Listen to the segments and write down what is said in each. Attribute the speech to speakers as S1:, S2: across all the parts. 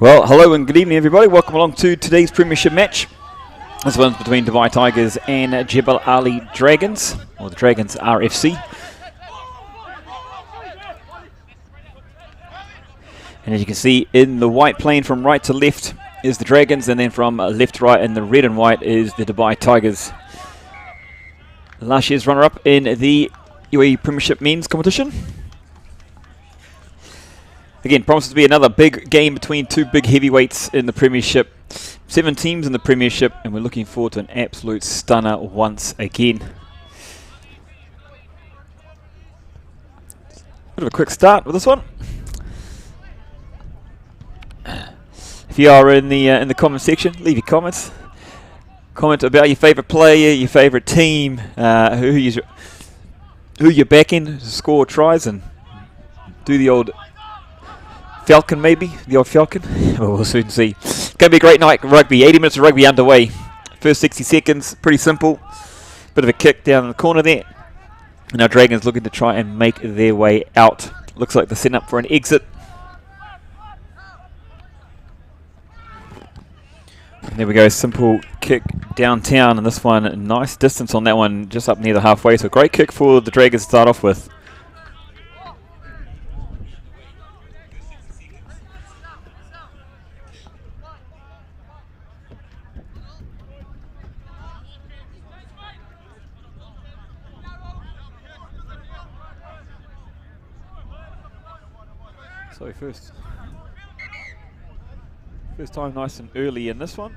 S1: Well, hello and good evening, everybody. Welcome along to today's Premiership match. This one's between Dubai Tigers and Jebel Ali Dragons, or the Dragons RFC. And as you can see, in the white plane from right to left is the Dragons, and then from left to right in the red and white is the Dubai Tigers. Last year's runner-up in the UAE Premiership men's competition. Again, promises to be another big game between two big heavyweights in the Premiership. 7 teams in the Premiership, and we're looking forward to an absolute stunner once again. Bit of a quick start with this one. If you are in the comment section, leave your comments. Comment about your favourite player, your favourite team, who you're backing to score tries, and do the old Falcon, maybe the old Falcon. We'll soon see. Going to be a great night of rugby. 80 minutes of rugby underway. First 60 seconds, pretty simple. Bit of a kick down in the corner there. And our Dragons looking to try and make their way out. Looks like they're setting up for an exit. And there we go, simple kick downtown, and this one, nice distance on that one, just up near the halfway. So great kick for the Dragons to start off with. So first time nice and early in this one.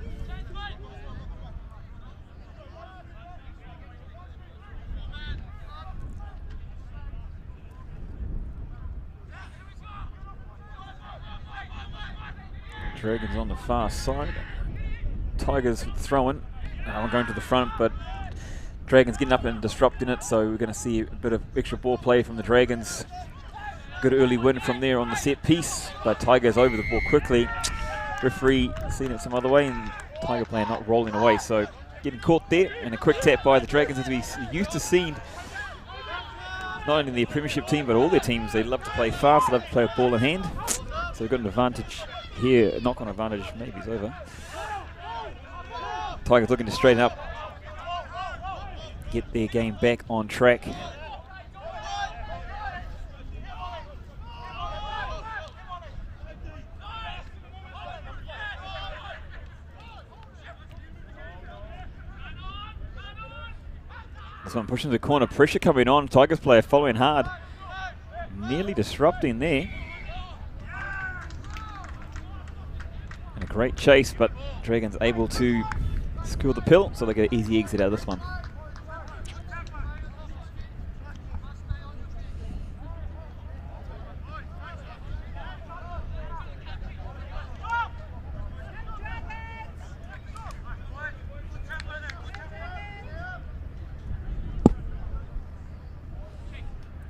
S1: Dragons on the far side. Tigers throwing. We're going to the front, but Dragons getting up and disrupting it, so we're going to see a bit of extra ball play from the Dragons. Good early win from there on the set piece, but Tigers over the ball quickly. Referee seen it some other way, and Tiger player not rolling away, so getting caught there, and a quick tap by the Dragons, as we used to see not only their Premiership team but all their teams. They love to play fast, they love to play with ball in hand, so they've got an advantage here. Knock-on advantage, maybe it's over. Tigers looking to straighten up, get their game back on track. This one pushing the corner, pressure coming on. Tigers player following hard, nearly disrupting there. And a great chase, but Dragons able to secure the pill, so they get an easy exit out of this one.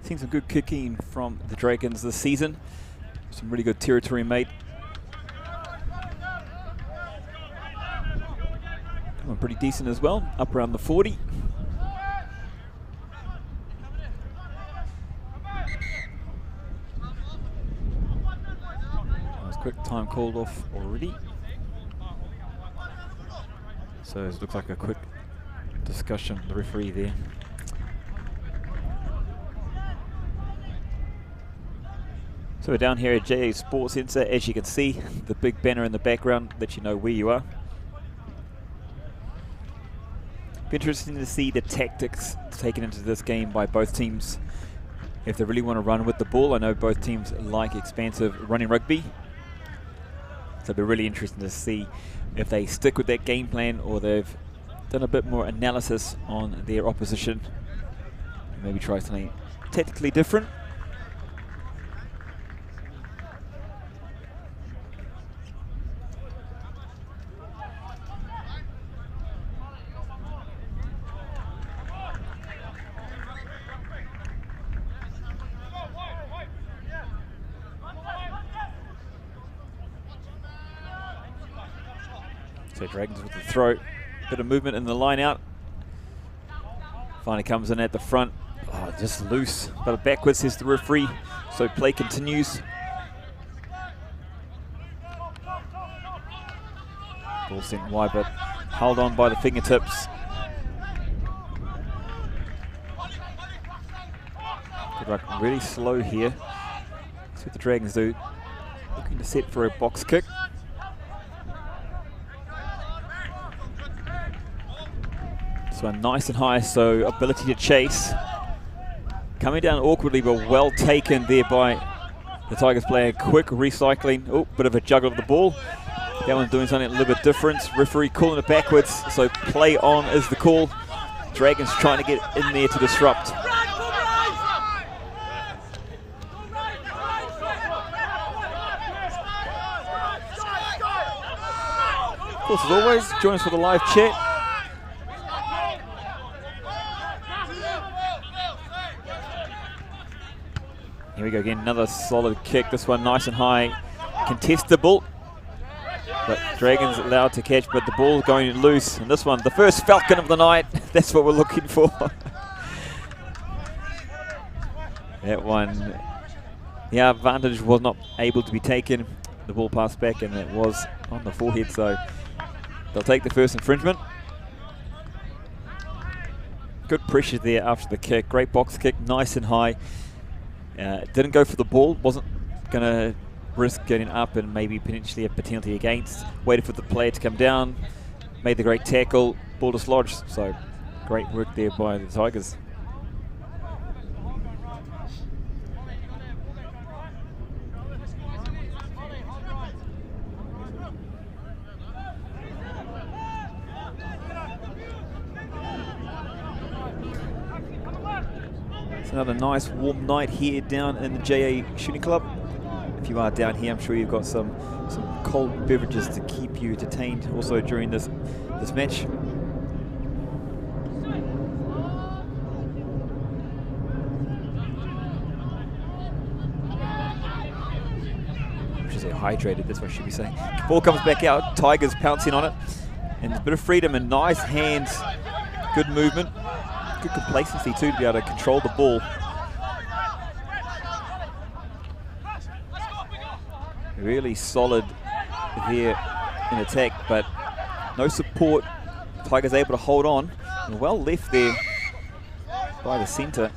S1: Seen some good kicking from the Dragons this season. Some really good territory made. Coming pretty decent as well, up around the 40. Nice quick time called off already. So it looks like a quick discussion with the referee there. So we're down here at JA Sports Centre. As you can see, the big banner in the background lets you know where you are. Be interesting to see the tactics taken into this game by both teams. If they really want to run with the ball, I know both teams like expansive running rugby. So it'll be really interesting to see if they stick with that game plan or they've done a bit more analysis on their opposition. Maybe try something tactically different. So Dragons with the throw. Bit of movement in the line out. Finally comes in at the front. Oh, just loose. But backwards, says the referee. So play continues. Ball sent wide, but held on by the fingertips. Good ruck, really slow here. That's what the Dragons do. Looking to set for a box kick. This one nice and high, so ability to chase. Coming down awkwardly, but well taken there by the Tigers player. Quick recycling. Oh, bit of a juggle of the ball. That one's doing something a little bit different. Referee calling it backwards, so play on is the call. Dragons trying to get in there to disrupt. Of course, as always, join us for the live chat. Here we go again, another solid kick. This one nice and high, contestable. But Dragons allowed to catch, but the ball's going loose. And this one, the first Falcon of the night. That's what we're looking for. That one, the advantage was not able to be taken. The ball passed back and it was on the forehead, so they'll take the first infringement. Good pressure there after the kick. Great box kick, nice and high. Didn't go for the ball, wasn't going to risk getting up and maybe potentially a penalty against. Waited for the player to come down, made the great tackle, ball dislodged. So great work there by the Tigers. It's another nice warm night here down in the JA Shooting Club. If you are down here, I'm sure you've got some cold beverages to keep you entertained also during this match. I should say hydrated, that's what I should be saying. Ball comes back out, Tigers pouncing on it. And a bit of freedom and nice hands, good movement. Good complacency too to be able to control the ball. Really solid there in attack, but no support. Tigers able to hold on. And well left there by the centre.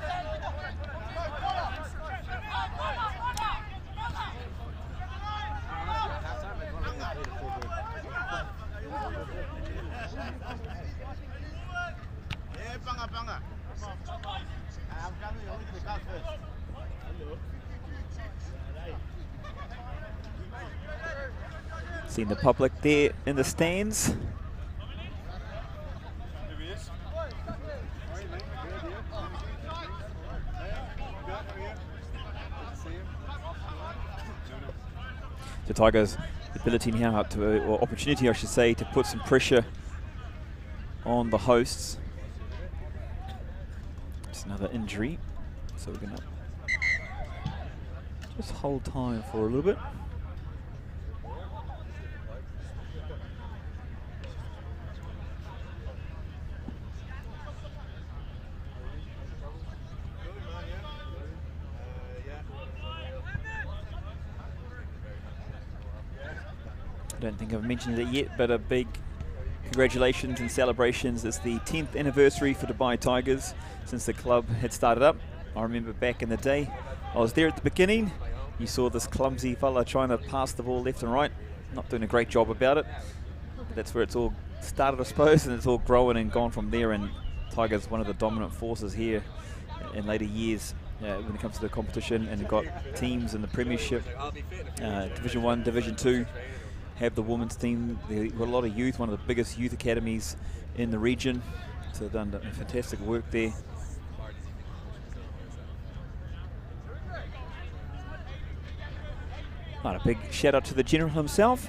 S1: Seeing the public there in the stands. The Tigers' ability now or opportunity, I should say, to put some pressure on the hosts. Just another injury, so we're gonna just hold time for a little bit. I don't think I've mentioned it yet, but a big congratulations and celebrations. It's the 10th anniversary for Dubai Tigers since the club had started up. I remember back in the day, I was there at the beginning. You saw this clumsy fella trying to pass the ball left and right, not doing a great job about it. But that's where it's all started, I suppose, and it's all grown and gone from there. And Tigers, one of the dominant forces here in later years when it comes to the competition, and they've got teams in the Premiership, Division 1, Division 2. Have the women's team. They've got a lot of youth, one of the biggest youth academies in the region. So they've done fantastic work there. Right, a big shout out to the General himself.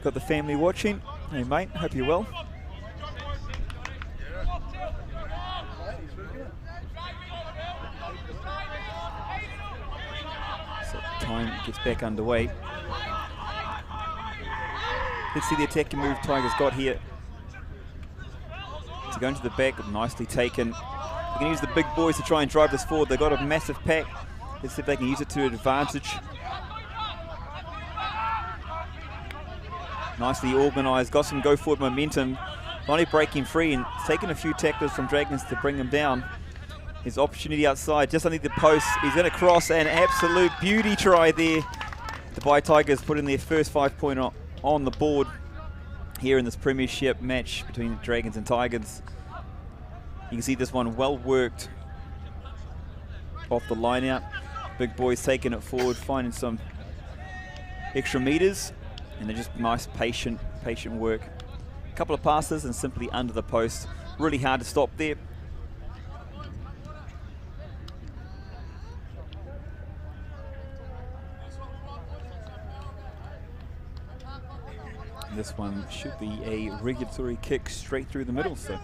S1: Got the family watching. Hey mate, hope you're well. Time gets back underway.
S2: Let's see the attacking move Tigers got here. So going to the back, nicely taken. They're going to use the big boys to try and drive this forward. They've got a massive pack. Let's see if they can use it to advantage. Nicely organised, got some go forward momentum. Finally breaking free and taking a few tacklers from Dragons to bring him down. His opportunity outside, just underneath the post. He's going to cross, an absolute beauty try there. The Dubai Tigers put in their first 5-point on the board here in this Premiership match between the Dragons and Tigers. You can see this one well worked off the line out. Big boys taking it forward, finding some extra meters, and they're just nice, patient work. A couple of passes and simply under the post. Really hard to stop there. This one should be a regulatory kick straight through the middle. So.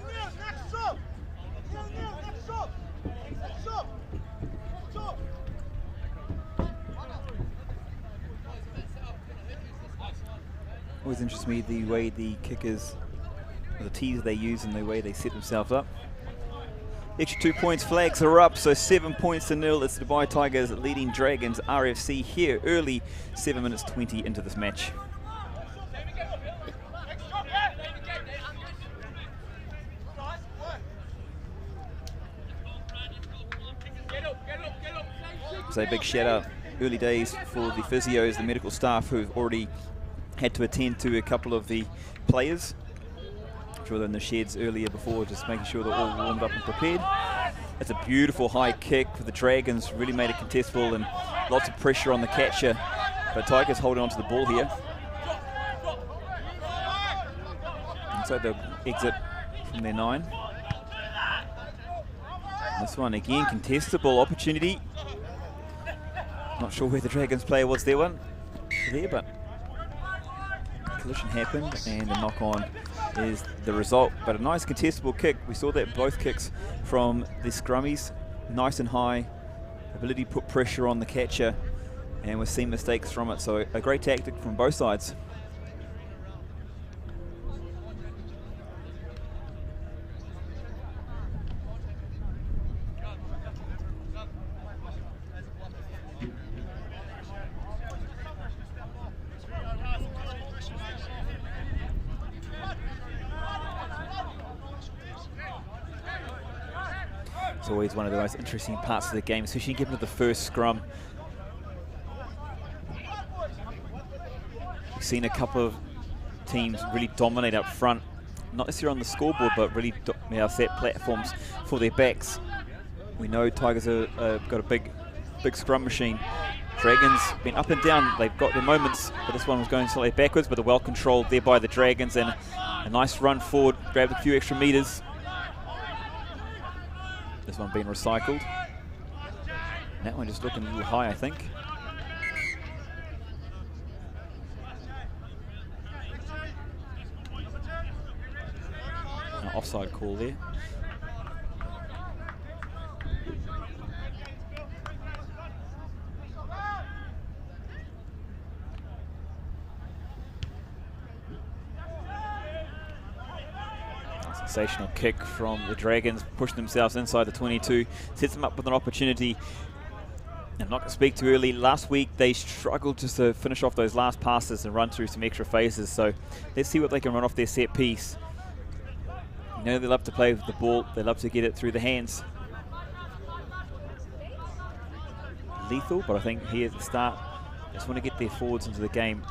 S2: Always interests me the way the kickers, the tees they use and the way they set themselves up. Extra 2 points, flags are up, so 7 points to 0. It's the Dubai Tigers leading Dragons RFC here early, 7 minutes 20 into this match. So a big shout out, early days for the physios, the medical staff who've already had to attend to a couple of the players. I'm sure they're in the sheds earlier before, just making sure they're all warmed up and prepared. That's a beautiful high kick for the Dragons, really made it contestable and lots of pressure on the catcher. But Tigers holding on to the ball here. And so they'll exit from their 9. This one again, contestable opportunity. Not sure where the Dragons player was there, but collision happened and a knock on is the result. But a nice contestable kick. We saw that both kicks from the scrummies, nice and high, ability to put pressure on the catcher, and we're seeing mistakes from it. So a great tactic from both sides. It's always one of the most interesting parts of the game, especially given the first scrum. We've seen a couple of teams really dominate up front, not necessarily on the scoreboard, but really set platforms for their backs. We know Tigers have got a big scrum machine. Dragons been up and down, they've got their moments, but this one was going slightly backwards, but well controlled there by the Dragons, and a nice run forward, grabbed a few extra meters. This one being recycled. And that one just looking a little high, I think. An offside call there. Sensational kick from the Dragons, pushing themselves inside the 22, sets them up with an opportunity. I'm not going to speak too early. Last week they struggled just to finish off those last passes and run through some extra phases, so let's see what they can run off their set piece. You know they love to play with the ball, they love to get it through the hands. Lethal, but I think here at the start, just want to get their forwards into the game.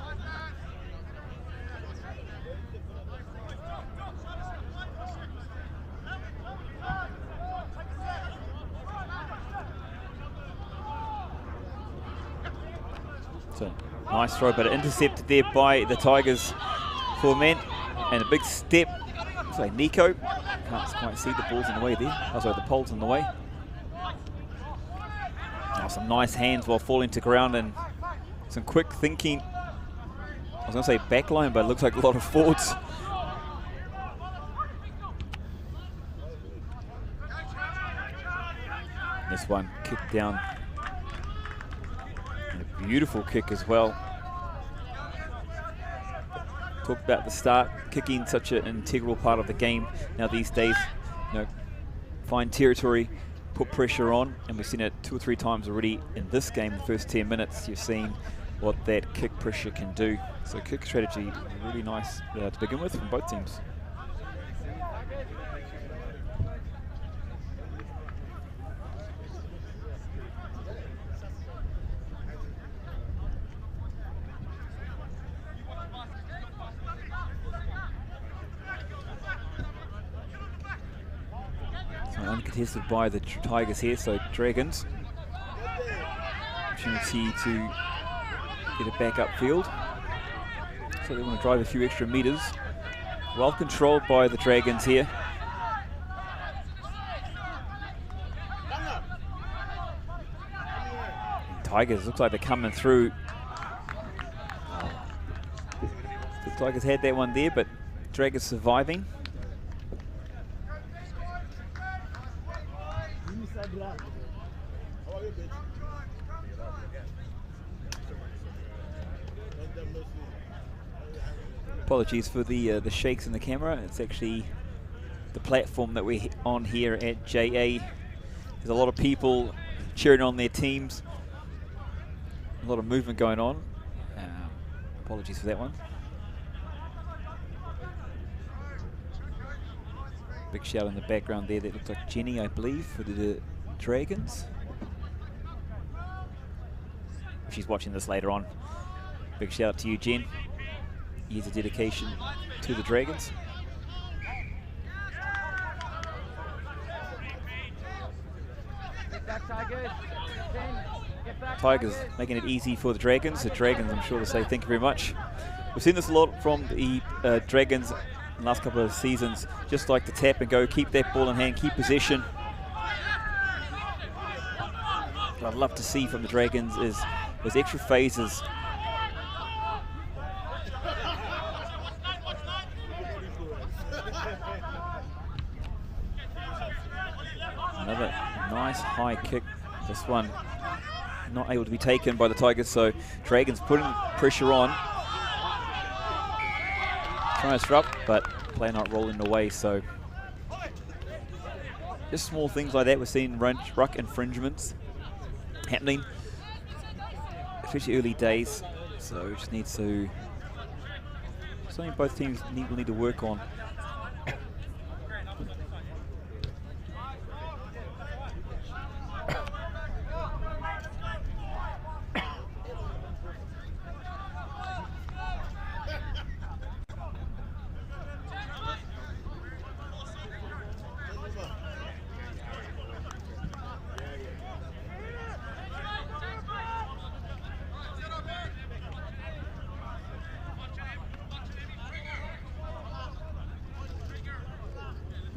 S2: So, nice throw, but intercepted there by the Tigers for men. And a big step. Looks like Nico. Can't quite see the ball's in the way there. Oh, sorry, the pole's in the way. Oh, some nice hands while falling to ground and some quick thinking. I was going to say backline, but it looks like a lot of forwards. This one kicked down. And a beautiful kick as well. talked about at the start, kicking such an integral part of the game now these days. Find territory, put pressure on, and we've seen it 2 or 3 times already in this game. The first 10 minutes, you've seen what that kick pressure can do. So kick strategy, really nice to begin with from both teams. Uncontested by the Tigers here, so Dragons opportunity to get it back upfield. So they want to drive a few extra meters. Well controlled by the Dragons here. Tigers looks like they're coming through. The Tigers had that one there, but Dragons surviving. Apologies for the shakes in the camera. It's actually the platform that we're on here at JA. There's a lot of people cheering on their teams. A lot of movement going on. Apologies for that one. Big shout in the background there. That looks like Jenny, I believe, for the Dragons. If she's watching this later on, big shout out to you, Jen. Years of dedication to the Dragons. Tigers making it easy for the Dragons. The Dragons, I'm sure, to say thank you very much. We've seen this a lot from the Dragons in the last couple of seasons. Just like to tap and go, keep that ball in hand, keep possession. What I'd love to see from the Dragons is those extra phases. Another nice high kick. This one not able to be taken by the Tigers, so Dragons putting pressure on. Trying to disrupt, but play not rolling away, so just small things like that. We're seeing ruck infringements happening, especially early days, so we just need to, something both teams will need to work on.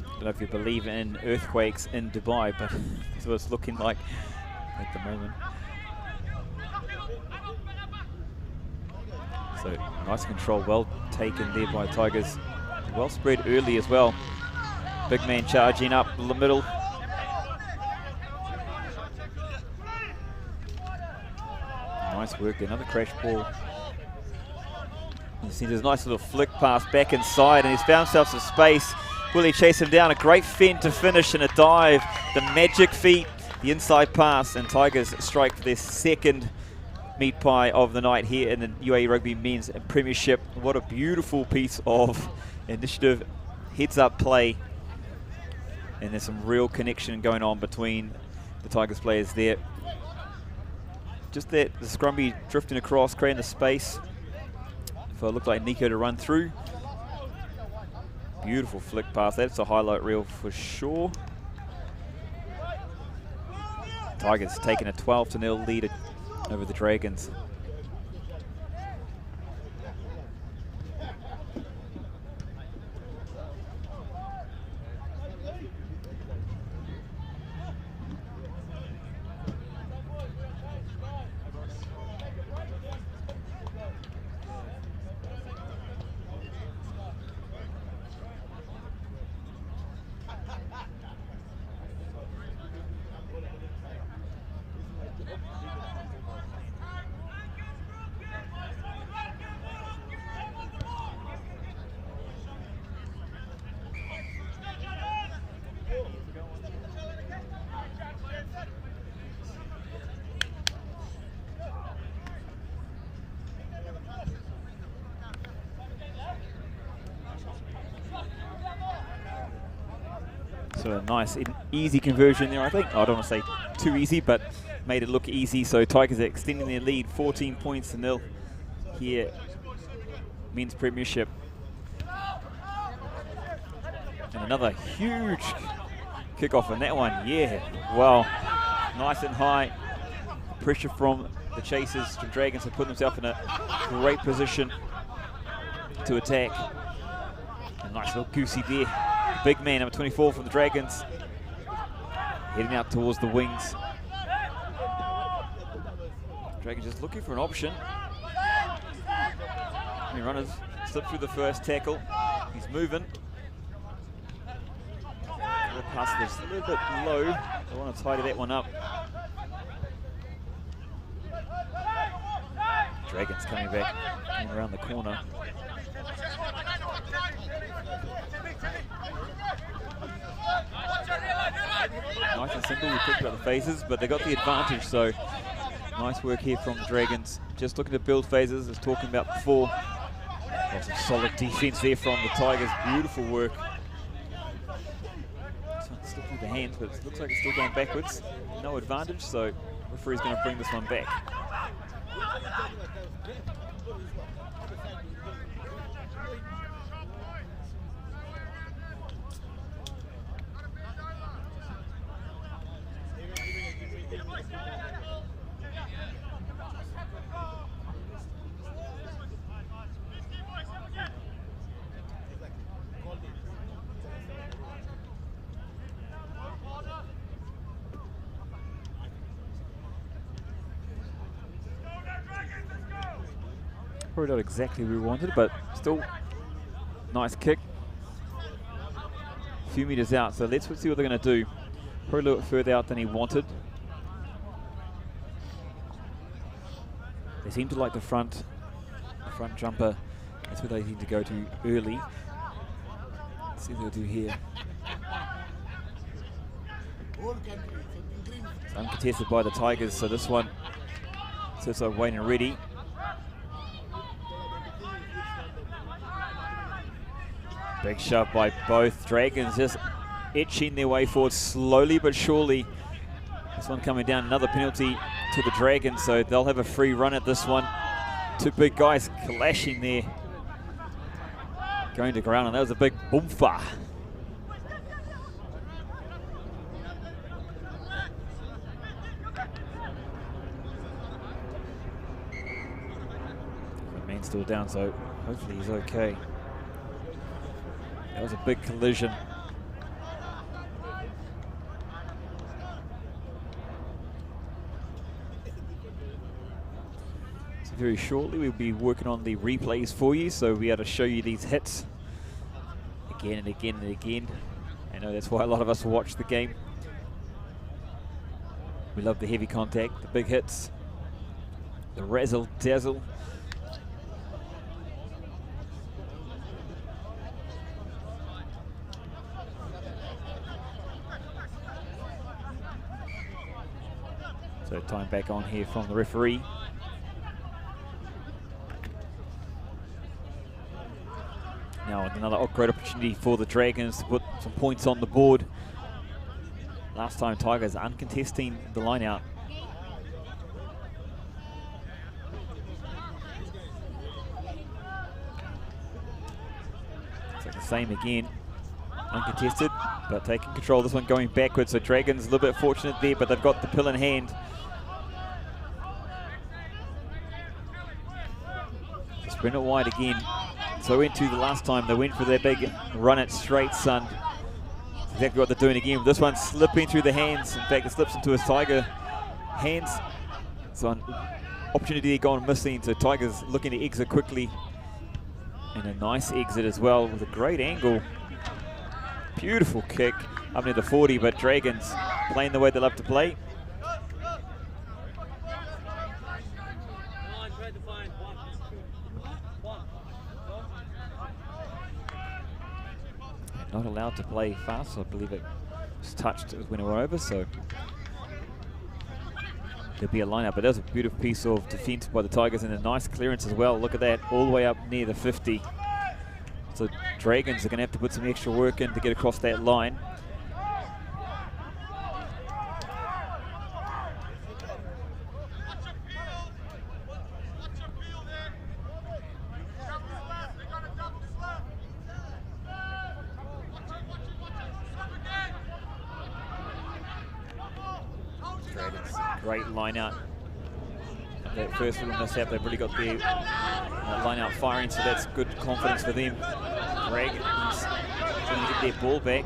S2: I don't know if you believe in earthquakes in Dubai, but that's what it's looking like at the moment. So nice control, well taken there by Tigers. Well spread early as well. Big man charging up the middle. Nice work there, another crash ball. You see there's a nice little flick pass back inside, and he's found himself some space. Will he chase him down? A great fend to finish and a dive. The magic feet, the inside pass, and Tigers strike for their second meat pie of the night here in the UAE Rugby Men's Premiership. What a beautiful piece of initiative, heads up play. And there's some real connection going on between the Tigers players there. Just that, the scrummy drifting across, creating the space for it looked like Nico to run through. Beautiful flick pass. That's a highlight reel for sure. Tigers taking a 12-0 lead over the Dragons.
S1: So a nice, easy conversion there, I think. I don't want to say too easy, but made it look easy. So Tigers are extending their lead, 14 points to 0 here, men's premiership. And another huge kickoff in that one. Yeah, well, nice and high. Pressure from the chasers. The Dragons have put themselves in a great position to attack. A nice little goosey there. Big man, number 24 from the Dragons, heading out towards the wings. Dragons just looking for an option. The runners slip through the first tackle. He's moving. The pass is a little bit low. They want to tidy that one up. Dragons coming back around the corner. Nice and simple, we talked about the phases, but they got the advantage, so nice work here from the Dragons. Just looking to build phases, as talking about before. Got some solid defense there from the Tigers, beautiful work. This one slipped through the hands, but it looks like it's still going backwards. No advantage, so referee's going to bring this one back. Probably not exactly where we wanted, but still nice kick. A few meters out, so let's see what they're going to do. Probably a little bit further out than he wanted. They seem to like the front jumper. That's where they need to go to early. Let's see what they'll do here. It's uncontested by the Tigers, so this one sits over waiting and ready. Big shove by both Dragons, just etching their way forward slowly but surely. This one coming down, another penalty to the Dragons, so they'll have a free run at this one. Two big guys clashing there, going to ground, and that was a big boomfa. The man's still down, so hopefully he's okay. That was a big collision. So very shortly we'll be working on the replays for you, so we'll be able to show you these hits again and again and again. I know that's why a lot of us watch the game. We love the heavy contact, the big hits, the razzle dazzle. So time back on here from the referee. Now another great opportunity for the Dragons to put some points on the board. Last time Tigers uncontesting the line out. So the same again. Uncontested, but taking control. This one going backwards, so Dragons a little bit fortunate there, but they've got the pill in hand. Sprint it wide again. So into the last time, they went for their big run it straight, son. That's exactly what they're doing again. This one slipping through the hands. In fact, it slips into his Tiger hands. So an opportunity gone missing, so Tigers looking to exit quickly. And a nice exit as well with a great angle. Beautiful kick up near the 40, but Dragons playing the way they love to play. Not allowed to play fast, so I believe it was touched when it went over, so there'll be a lineup. But that was a beautiful piece of defense by the Tigers and a nice clearance as well. Look at that, all the way up near the 50. So Dragons are going to have to put some extra work in to get across that line. Great line out. That first little mishap, they've really got their line out firing, so that's good confidence for them. Dragons going to get their ball back.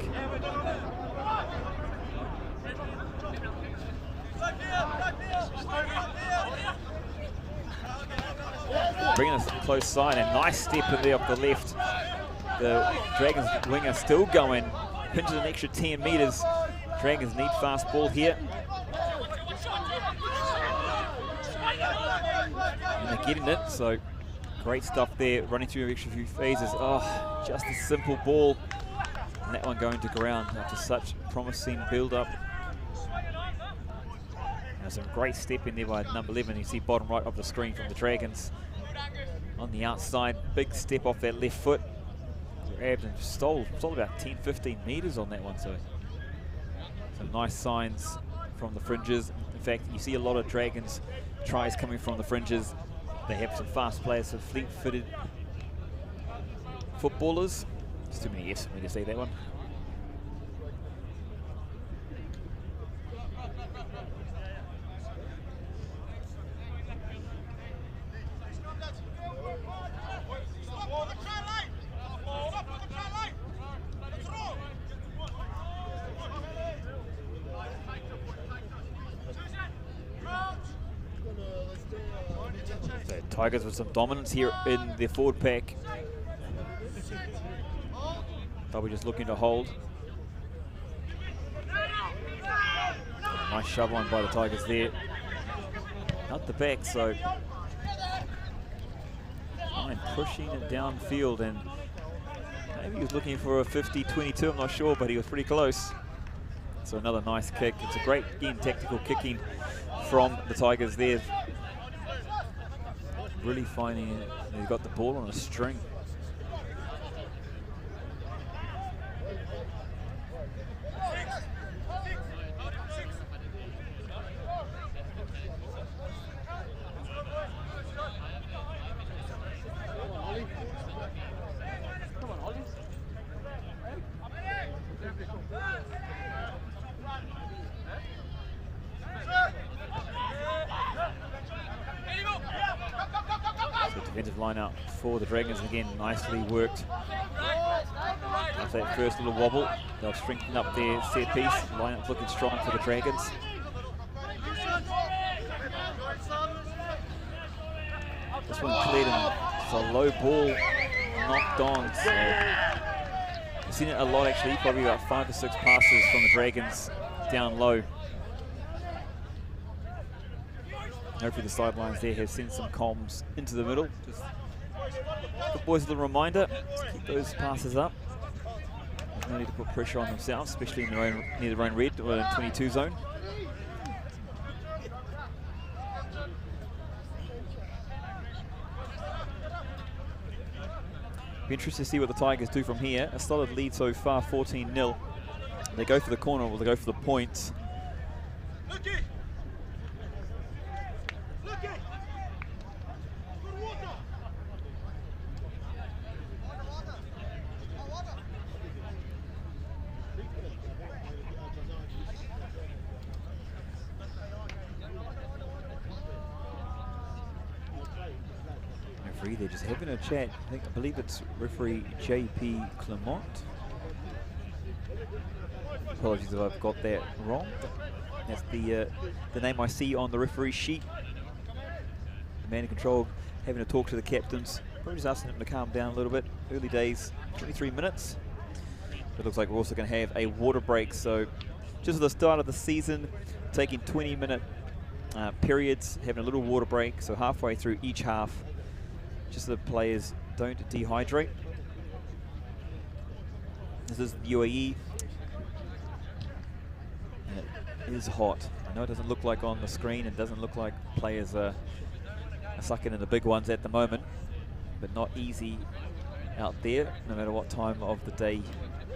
S1: Bringing us close side, a nice step in there up the left. The Dragons winger still going, pinches an extra 10 metres. Dragons need fast ball here. And they're getting it, so great stuff there, running through an extra few phases. Oh, just a simple ball. And that one going to ground after such promising build-up. Some great step in there by number 11. You see bottom right of the screen from the Dragons. On the outside, big step off that left foot. Grabbed and stole about 10-15 metres on that one. So some nice signs from the fringes. In fact, you see a lot of Dragons tries coming from the fringes. They have some fast players, some fleet-footed footballers. There's too many F's for me to say that one. Tigers with some dominance here in their forward pack. They'll be just looking to hold. Nice shove on by the Tigers there. Out the back, so pushing it downfield, and maybe he was looking for a 50-22, I'm not sure, but he was pretty close. So another nice kick. It's a great, again, tactical kicking from the Tigers there. Really finding it. They've got the ball on a string. Defensive line out for the Dragons, again nicely worked. After that first little wobble, they'll strengthen up their set piece. Line up looking strong for the Dragons. This one cleared and it's a low ball knocked on. So we've seen it a lot actually, probably about 5 or 6 passes from the Dragons down low. Hopefully the sidelines there have sent some comms into the middle. Just the boys a little reminder to keep those passes up. There's no need to put pressure on themselves, especially in their own, near their own red or in 22 zone. Be interested to see what the Tigers do from here. A solid lead so far, 14-0. They go for the corner or they go for the points. They're just having a chat. I believe it's referee JP Clement. Apologies if I've got that wrong. That's the name I see on the referee sheet. The man in control having a talk to the captains. Probably just asking them to calm down a little bit. Early days, 23 minutes. It looks like we're also going to have a water break. So just at the start of the season, taking 20-minute periods, having a little water break. So halfway through each half, just so the players don't dehydrate. This is the UAE. And it is hot. I know it doesn't look like on the screen, it doesn't look like players are sucking in the big ones at the moment, but not easy out there, no matter what time of the day.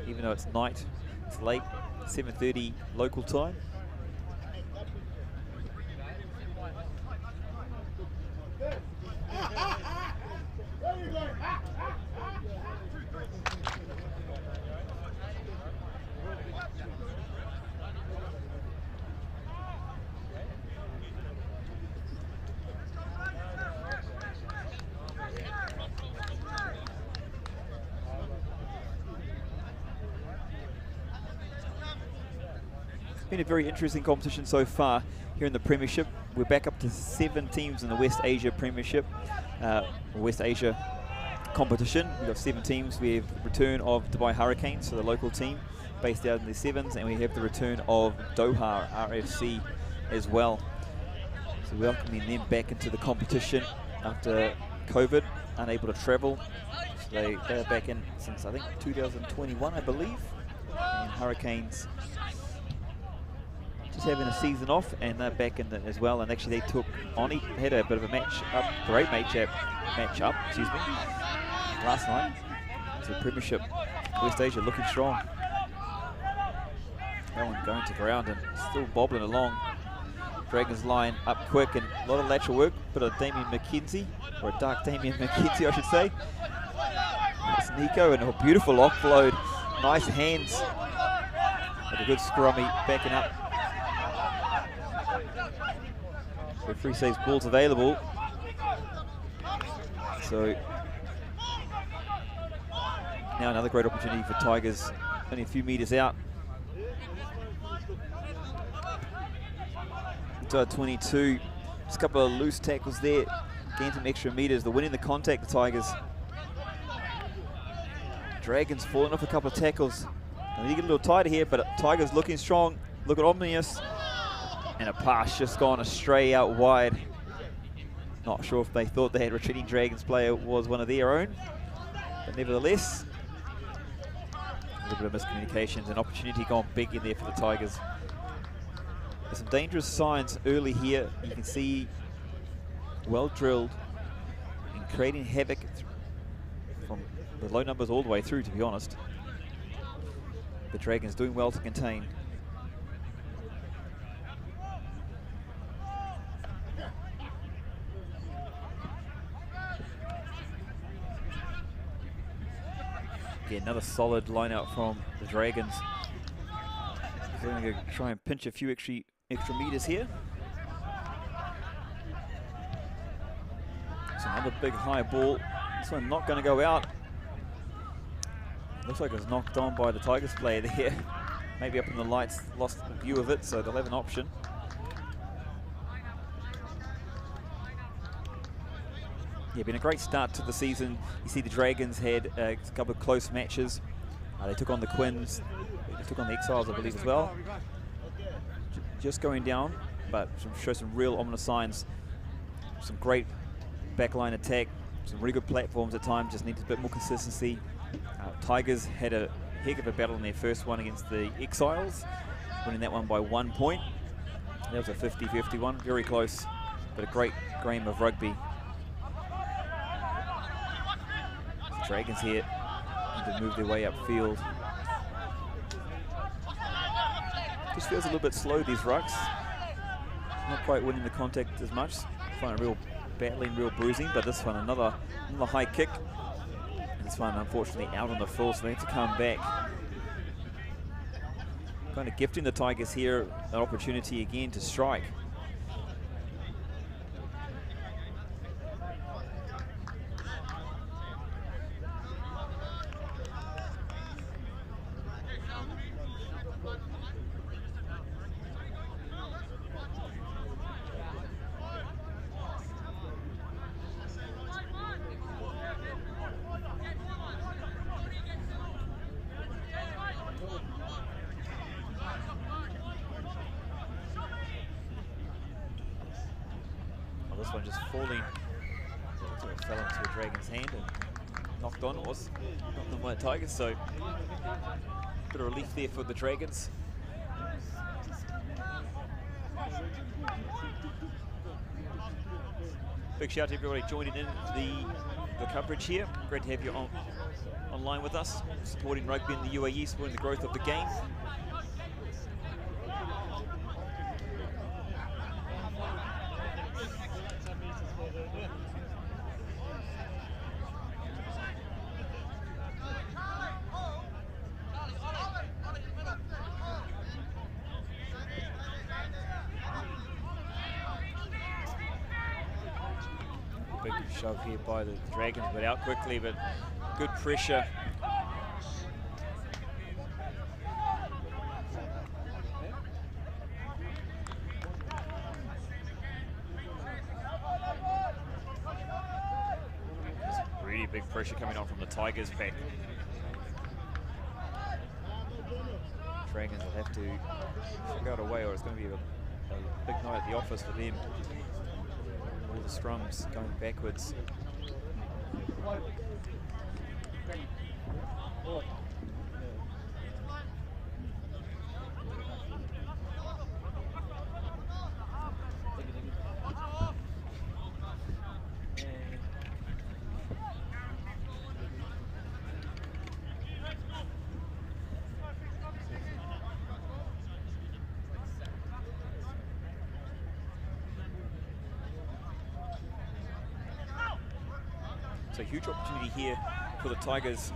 S1: Even though it's night, it's late, 7:30 local time.
S2: been a very interesting competition so far here in the Premiership. We're back up to 7 teams in the West Asia Premiership, West Asia competition. We've got 7 teams. We have the return of Dubai Hurricanes, so the local team based out in the 7s, and we have the return of Doha RFC as well. So welcoming them back into the competition after COVID, unable to travel. So they are back in since I think 2021, I believe. And Hurricanes just having a season off, and they're back in as well. And actually, they took on, had a bit of a great match up, excuse me, last night. So Premiership, West Asia looking strong. That one going to ground and still bobbling along. Dragons line up quick and a lot of lateral work. Bit of Damien McKenzie, or a dark Damien McKenzie, I should say. That's Nico, and a beautiful offload. Nice hands. With a good scrummy backing up. Referee says ball's available. So now another great opportunity for Tigers, only a few metres out. 22, just a couple of loose tackles there, gained some extra metres. They're winning the contact, the Tigers. Dragons falling off a couple of tackles. They need to get a little tighter here, but Tigers looking strong. Look at Omnius. And a pass just gone astray out wide. Not sure if they thought they had retreating Dragons player was one of their own, but nevertheless, a little bit of miscommunications. An opportunity gone big in there for the Tigers. There's some dangerous signs early here. You can see well drilled and creating havoc from the low numbers all the way through, to be honest. The Dragons doing well to contain. Yeah, another solid line out from the Dragons. They're going to try and pinch a few extra metres here. It's another big high ball. This one not going to go out. Looks like it was knocked on by the Tigers player there. Maybe up in the lights, lost view of it, so they'll have an option. Yeah, been a great start to the season. You see the Dragons had a couple of close matches. They took on the Quins. They took on the Exiles, I believe, as well. Just going down, but show some real ominous signs. Some great backline attack. Some really good platforms at times. Just needs a bit more consistency. Tigers had a heck of a battle in their first one against the Exiles, winning that one by 1 point. That was a 50-51, very close, but a great game of rugby. The Dragons here need to move their way upfield. Just feels a little bit slow, these rucks. Not quite winning the contact as much. Find a real battling, real bruising, but this one another high kick. And this one unfortunately out on the full, so they have to come back. Kind of gifting the Tigers here an opportunity again to strike. This one just falling. It fell into a Dragon's hand and knocked on. It was knocked on by the Tigers, so bit of relief there for the Dragons. Big shout out to everybody joining in the coverage here. Great to have you online with us, supporting rugby in the UAE, supporting the growth of the game. Big shove here by the Dragons, but out quickly, but good pressure.
S1: big pressure coming on from the Tigers back. Dragons will have to figure out a way, or it's going to be a big night at the office for them. All the scrums going backwards. So huge opportunity here for the Tigers.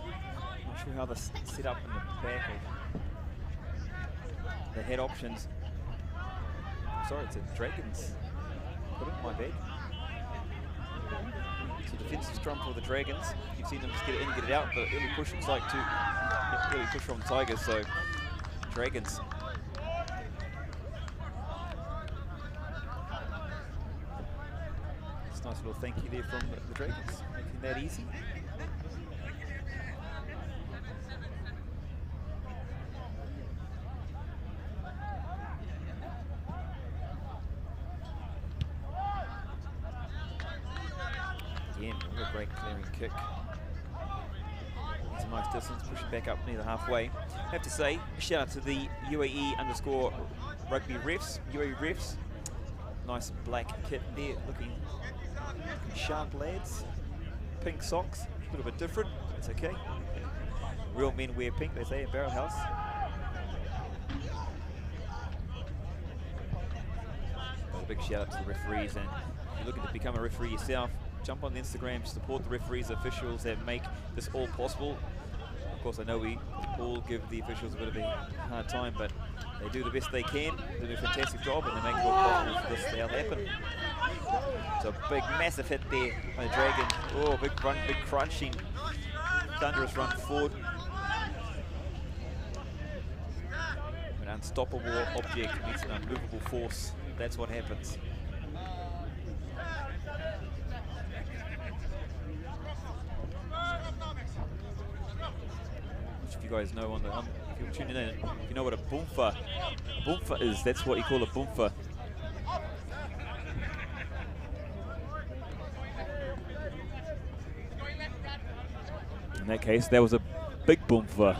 S1: Not sure how they're set up in the back of the head options. Sorry, it's a Dragons. Put it in my bed. So defensive scrum for the Dragons. You've seen them just get it in, get it out, but early push looks like to early push from the Tigers. So Dragons. It's a nice little thank you there from the Dragons, making that easy. Again, a great clearing kick. It's a nice distance, pushing back up near the halfway. I have to say, shout out to the UAE _rugby refs, UAE refs. Nice black kit there, looking sharp lads. Pink socks, a little bit different, it's okay. Real men wear pink, they say, in Barrel House. A big shout out to the referees, and if you're looking to become a referee yourself, jump on the Instagram, support the referees, officials that make this all possible. Of course, I know we all give the officials a bit of a hard time, but they do the best they can, they do a fantastic job, and they make it all possible for this to happen. So big, massive hit there by the Dragons. Oh, big run, big crunching, thunderous run forward. An unstoppable object meets an unmovable force. That's what happens. If you guys know if you're tuning in, if you know what a boomfa is, that's what you call a boomfa. In that case, that was a big boomfa.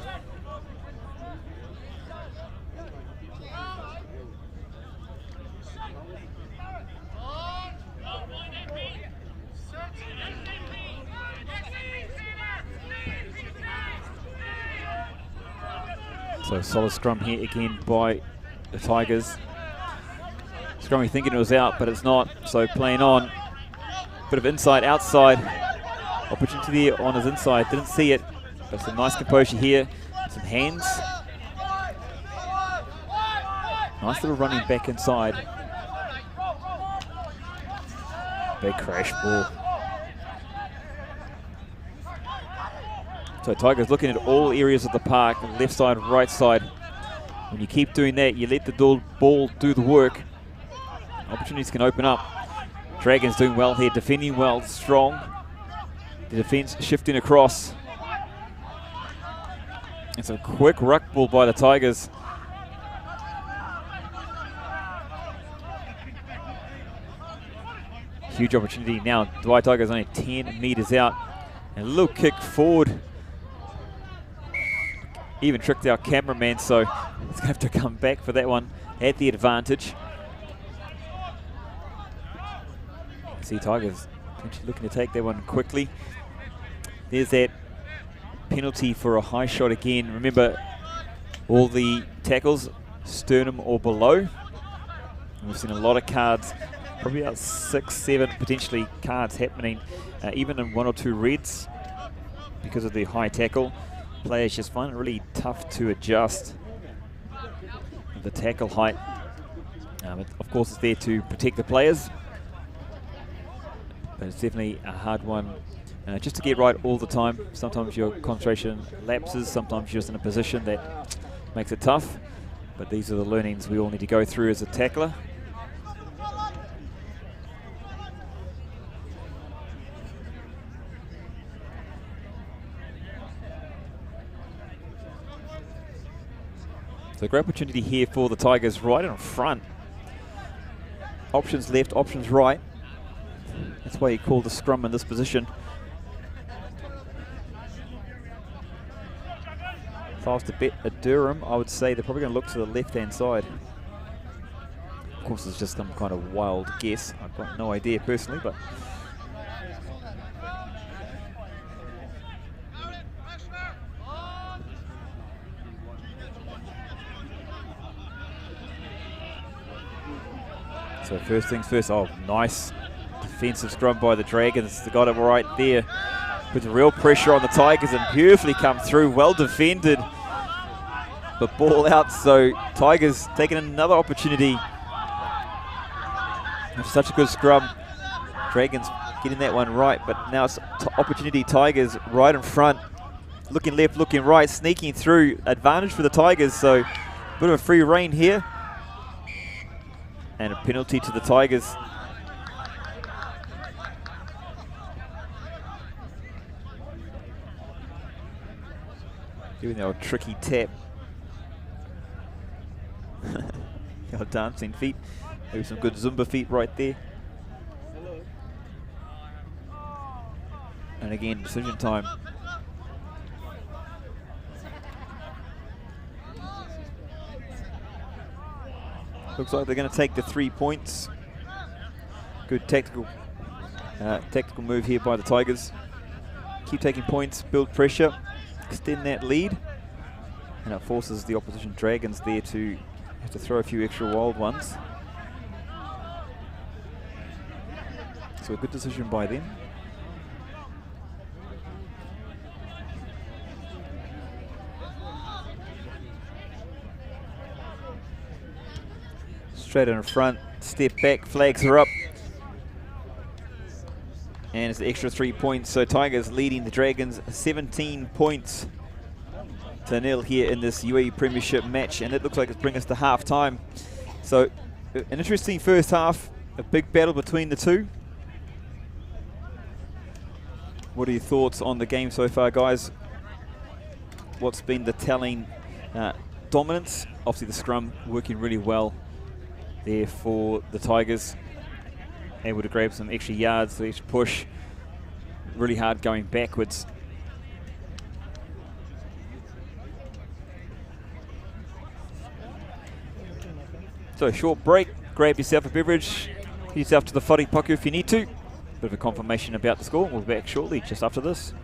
S1: So solid scrum here again by the Tigers. Scrummy thinking it was out, but it's not. So playing on. Bit of inside, outside. Opportunity there on his inside. Didn't see it, but some nice composure here. Some hands. Nice little running back inside. Big crash ball. So Tigers looking at all areas of the park, left side, right side. When you keep doing that, you let the ball do the work. Opportunities can open up. Dragons doing well here, defending well, strong. The defense shifting across. And some quick ruck ball by the Tigers. Huge opportunity now. Dwight Tigers only 10 meters out. And a little kick forward. Even tricked our cameraman, so he's going to have to come back for that one at the advantage. See Tigers looking to take that one quickly. There's that penalty for a high shot again. Remember, all the tackles, sternum or below. We've seen a lot of cards, probably about 6, 7 potentially cards happening, even in 1 or 2 reds because of the high tackle. Players just find it really tough to adjust the tackle height. Of course, it's there to protect the players, but it's definitely a hard one just to get right all the time. Sometimes your concentration lapses, sometimes you're just in a position that makes it tough, but these are the learnings we all need to go through as a tackler.
S2: So great opportunity here for the Tigers right in front. Options left, options right. That's why you call the scrum in this position. If I was to bet a Durham, I would say they're probably going to look to the left-hand side. Of course, it's just some kind of wild guess. I've got no idea personally, but... So first things first, oh, nice defensive scrum by the Dragons. They got it right there. Puts real pressure on the Tigers and beautifully come through. Well defended. But ball out, so Tigers taking another opportunity. It's such a good scrum. Dragons getting that one right, but now it's opportunity Tigers right in front. Looking left, looking right, sneaking through. Advantage for the Tigers, so a bit of a free rein here. And a penalty to the Tigers. Doing the old tricky tap. The old dancing feet. Maybe some good Zumba feet right there. And again, decision time. Looks like they're going to take the 3 points. Good tactical move here by the Tigers. Keep taking points, build pressure, extend that lead. And it forces the opposition Dragons there to have to throw a few extra wild ones. So a good decision by them. Straight in front, step back, flags are up. And it's the extra 3 points. So Tigers leading the Dragons 17 points to nil here in this UAE Premiership match. And it looks like it's bringing us to half time. So an interesting first half, a big battle between the two. What are your thoughts on the game so far, guys? What's been the telling dominance? Obviously the scrum working really well there for the Tigers. Able to grab some extra yards, the extra push. Really hard going backwards. So a short break, grab yourself a beverage, get yourself to the whare paku if you need to. Bit of a confirmation about the score. We'll be back shortly, just after this.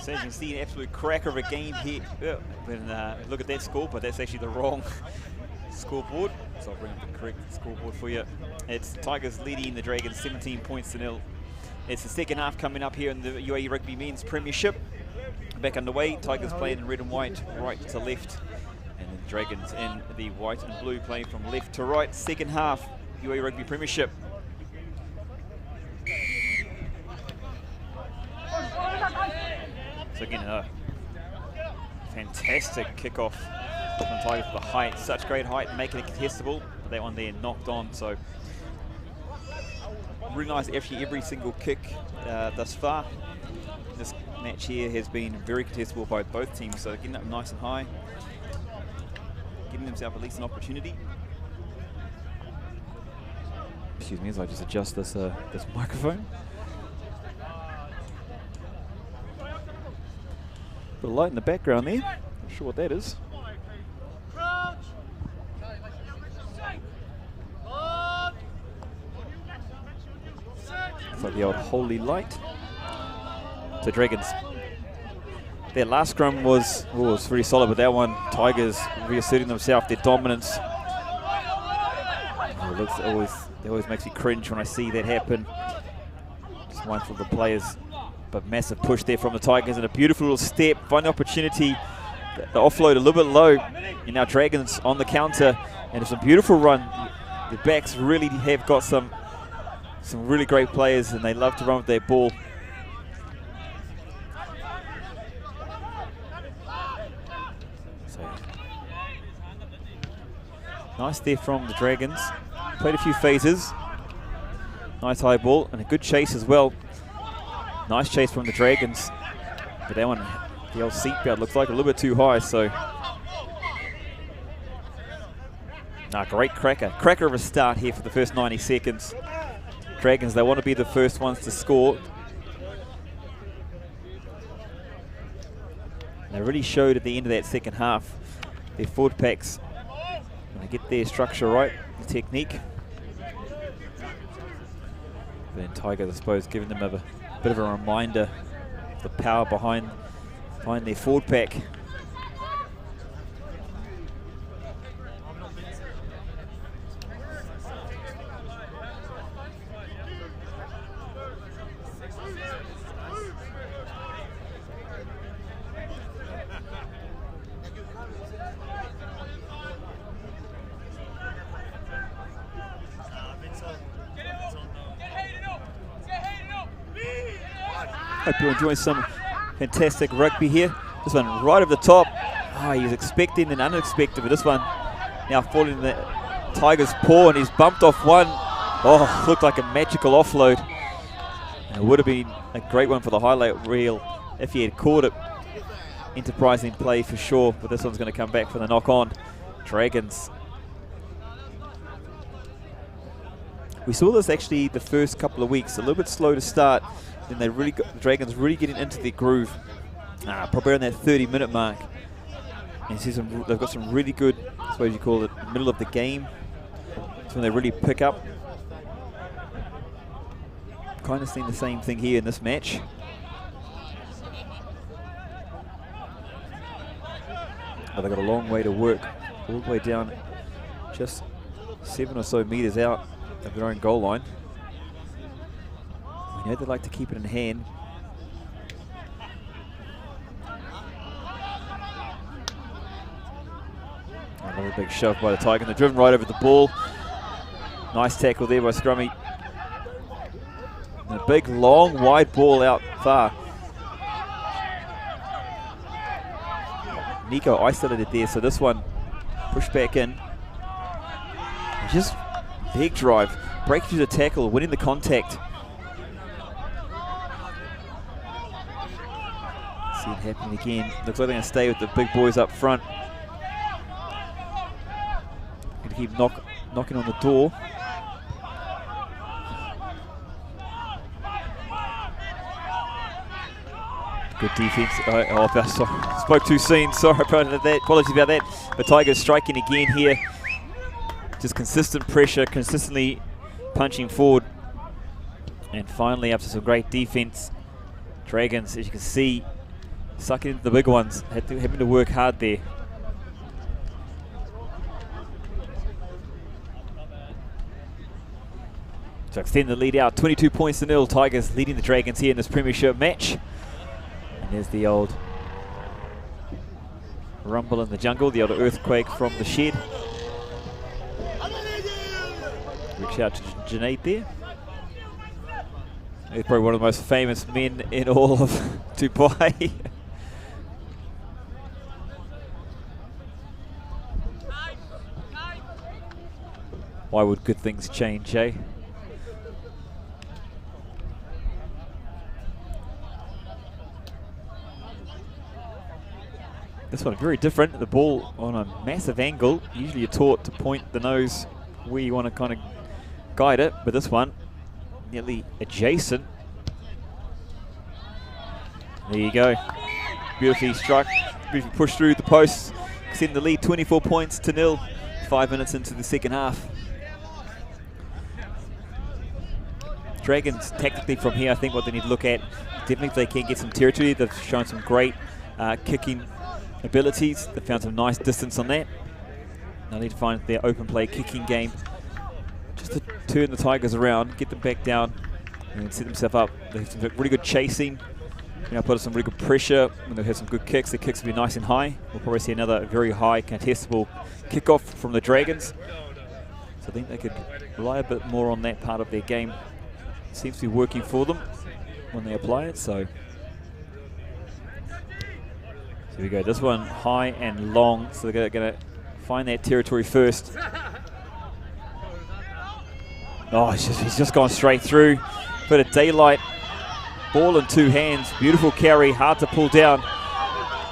S2: So as you can see, an absolute cracker of a game here. Look at that score, but that's actually the wrong scoreboard. So I'll bring up the correct scoreboard for you. It's Tigers leading the Dragons 17 points to 0. It's the second half coming up here in the UAE Rugby Men's Premiership. Back underway, Tigers playing in red and white, right to left. And the Dragons in the white and blue playing from left to right. Second half, UAE Rugby Premiership. So again, a fantastic kickoff from Tigers for the height. Such great height, making it contestable. But that one there knocked on, so really nice. Actually, every single kick thus far. This match here has been very contestable by both teams, so getting up nice and high, giving themselves at least an opportunity. Excuse me as I just adjust this this microphone. Bit of light in the background there. Not sure what that is. It's like the old holy light. So Dragons, their last scrum was very solid, but that one, Tigers reasserting themselves, their dominance. Oh, it always makes me cringe when I see that happen. Just mindful of the players. But massive push there from the Tigers and a beautiful little step. Find the opportunity. The offload a little bit low. And now Dragons on the counter. And it's a beautiful run. The backs really have got some really great players, and they love to run with their ball. So nice there from the Dragons. Played a few phases. Nice high ball and a good chase as well. Nice chase from the Dragons, but that one, the old seatbelt looks like a little bit too high, so. Great cracker of a start here for the first 90 seconds. Dragons, they want to be the first ones to score. And they really showed at the end of that second half, their forward packs, when they get their structure right, the technique. Then Tigers, I suppose, giving them a bit of a reminder of the power behind their forward pack. Hope you're enjoying some fantastic rugby here. This one right over the top. He's expecting and unexpected, but this one now falling in the Tigers' paw, and he's bumped off one. Looked like a magical offload. And it would have been a great one for the highlight reel if he had caught it. Enterprising play for sure, but this one's going to come back for the knock on. Dragons. We saw this actually the first couple of weeks, a little bit slow to start. Then they the Dragons really getting into their groove, probably around that 30-minute mark. And you see they've got some really good, I suppose you call it, middle of the game. That's when they really pick up. Kind of seen the same thing here in this match. But they've got a long way to work, all the way down, just 7 or so meters out of their own goal line. We know they like to keep it in hand. Another big shove by the Tiger, and they're driven right over the ball. Nice tackle there by Scrummy. And a big, long, wide ball out far. Nico isolated there, so this one pushed back in. And just leg drive, break through the tackle, winning the contact. See it happening again. Looks like they're going to stay with the big boys up front. Going to keep knocking on the door. Good defense. Sorry, spoke too soon. Sorry about that. Apologies about that. But Tigers striking again here. Just consistent pressure, consistently punching forward. And finally, after some great defense, Dragons, as you can see,
S1: sucking into the big ones, having to work hard there. To extend the lead out, 22 points to 0. Tigers leading the Dragons here in this Premiership match. And there's the old rumble in the jungle, the old earthquake from the shed. Reach out to Junaid there. He's probably one of the most famous men in all of Dubai. Why would good things change, eh? This one very different. The ball on a massive angle. Usually you're taught to point the nose where you want to kind of guide it, but this one nearly adjacent. There you go. Beautifully struck, beautifully pushed through the post. Extend the lead, 24 points to 0. 5 minutes into the second half. Dragons tactically from here, I think what they need to look at, definitely if they can get some territory. They've shown some great kicking abilities. They've found some nice distance on that. They need to find their open play kicking game just to turn the Tigers around, get them back down and set themselves up. They have some really good chasing, put on some really good pressure. When they have some good kicks, the kicks will be nice and high. We'll probably see another very high contestable kickoff from the Dragons. So I think they could rely a bit more on that part of their game. It seems to be working for them when they apply it. So here we go. This one high and long, so they're going to find that territory first. Oh, he's just gone straight through. Bit of daylight. Ball in two hands. Beautiful carry. Hard to pull down.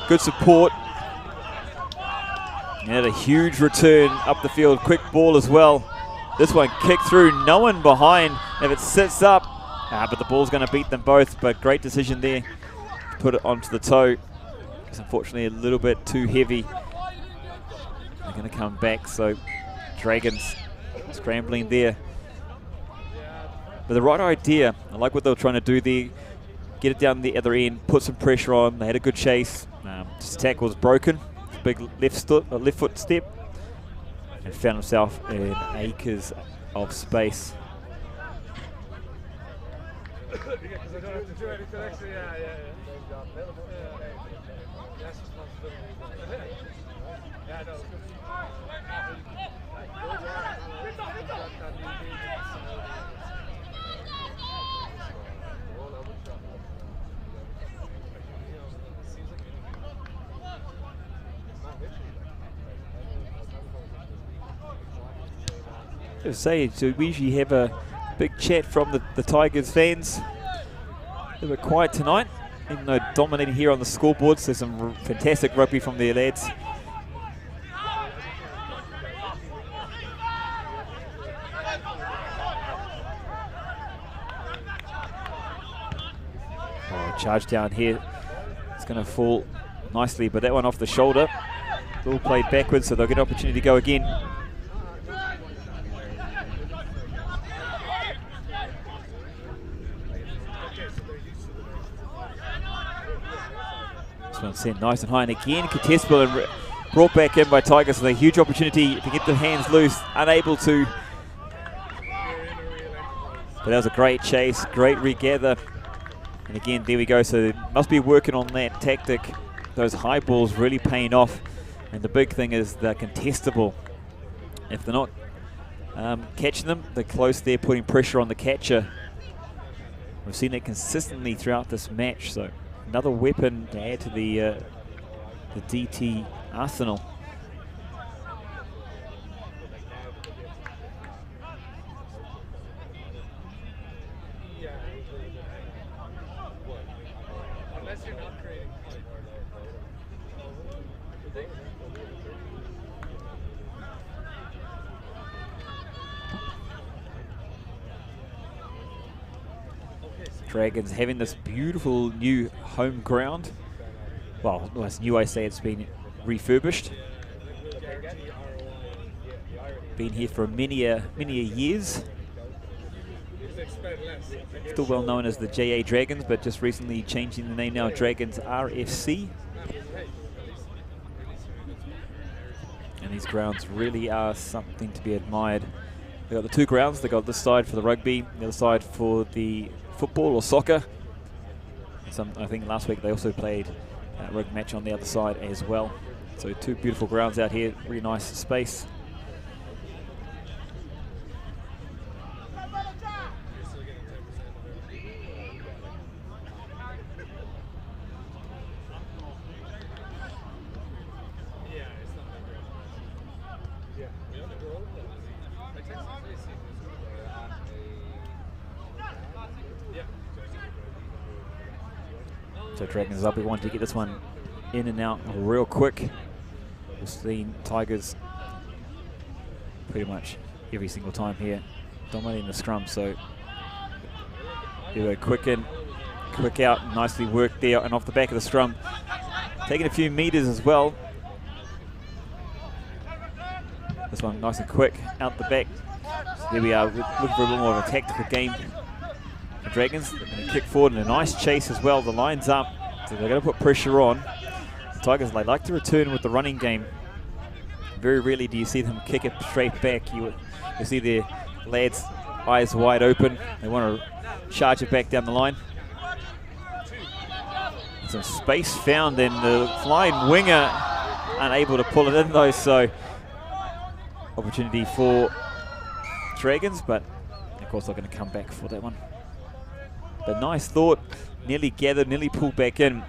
S1: Good support. And a huge return up the field. Quick ball as well. This one kicked through. No one behind. If it sits up, but the ball's going to beat them both. But great decision there. Put it onto the toe. It's unfortunately a little bit too heavy. They're going to come back. So Dragons scrambling there. But the right idea, I like what they were trying to do there. Get it down the other end, put some pressure on. They had a good chase. Just tackle was broken. Big left foot step. And found himself in acres of space. So we usually have a big chat from the Tigers fans. They were quiet tonight, even though dominating here on the scoreboards. There's some fantastic rugby from their lads. Oh, charge down here. It's going to fall nicely, but that one off the shoulder. Ball played backwards, so they'll get an opportunity to go again. This one sent nice and high, and again contestable and brought back in by Tigers with a huge opportunity to get the hands loose, unable to. But that was a great chase, great regather. And again, there we go. So they must be working on that tactic. Those high balls really paying off. And the big thing is they're contestable. If they're not catching them, they're close there, putting pressure on the catcher. We've seen it consistently throughout this match. So another weapon to add to the DT arsenal. Dragons having this beautiful new home ground. Well, it's new, I say. It's been refurbished. Been here for many a years. Still well known as the JA Dragons, but just recently changing the name now, Dragons RFC. And these grounds really are something to be admired. They've got the two grounds. They've got this side for the rugby, the other side for the football or soccer. I think last week they also played a rugby match on the other side as well. So two beautiful grounds out here, really nice space. So Dragons up, we wanted to get this one in and out real quick. We've seen Tigers pretty much every single time here dominating the scrum, so do a quick in, quick out, nicely worked there and off the back of the scrum. Taking a few meters as well. This one nice and quick, out the back. So there we are, looking for a little more of a tactical game. The Dragons, they're going to kick forward in a nice chase as well. The line's up, so they're going to put pressure on. The Tigers, they like to return with the running game. Very rarely do you see them kick it straight back. You see their lads' eyes wide open. They want to charge it back down the line. Some space found, and the flying winger unable to pull it in though, so opportunity for Dragons, but of course they're going to come back for that one. But nice thought, nearly gathered, nearly pulled back in.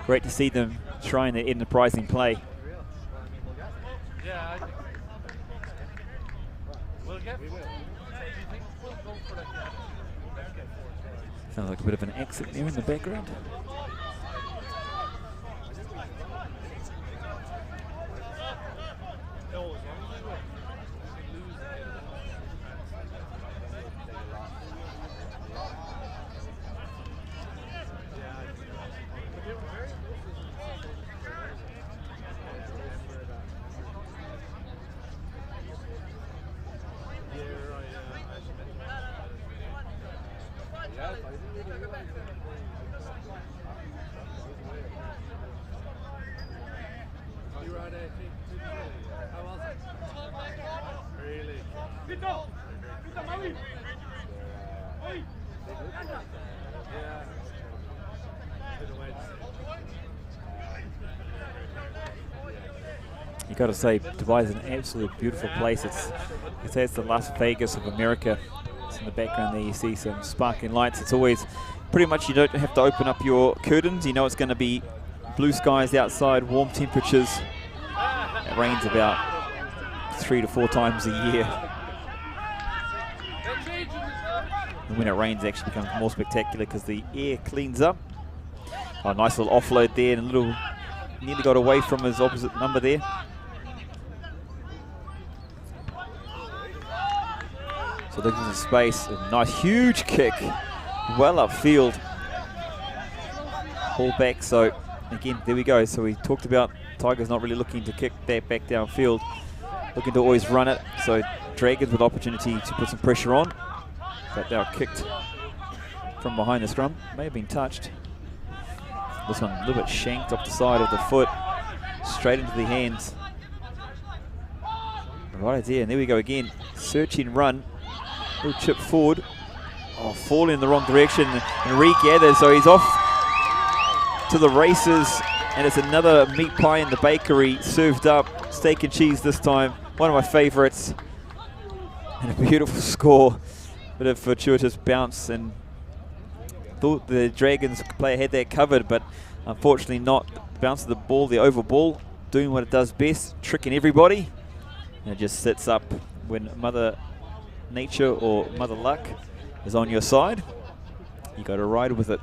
S1: Great to see them trying their enterprising play. Sounds like a bit of an exit there in the background. You got to say, Dubai is an absolutely beautiful place. It's the Las Vegas of America. It's in the background there. You see some sparkling lights. It's always pretty much, you don't have to open up your curtains. You know it's going to be blue skies outside, warm temperatures. It rains about 3 to 4 times a year. And when it rains, it actually becomes more spectacular because the air cleans up. Oh, nice little offload there, and a little nearly got away from his opposite number there. So looking for space, a nice huge kick, well upfield. Ball back, so again, there we go. So we talked about Tigers not really looking to kick that back downfield, looking to always run it. So Dragons with opportunity to put some pressure on, but they are kicked from behind the scrum. May have been touched. This one a little bit shanked off the side of the foot, straight into the hands. Right there, and there we go again. Searching run. Little chip forward. Oh, fall in the wrong direction and regather. So he's off to the races, and it's another meat pie in the bakery served up. Steak and cheese this time. One of my favorites. And a beautiful score. Bit of fortuitous bounce, and thought the Dragons player had that covered, but unfortunately not. The bounce of the ball, the over ball, doing what it does best, tricking everybody. And it just sits up when Mother Nature or Mother Luck is on your side. You got to ride with it.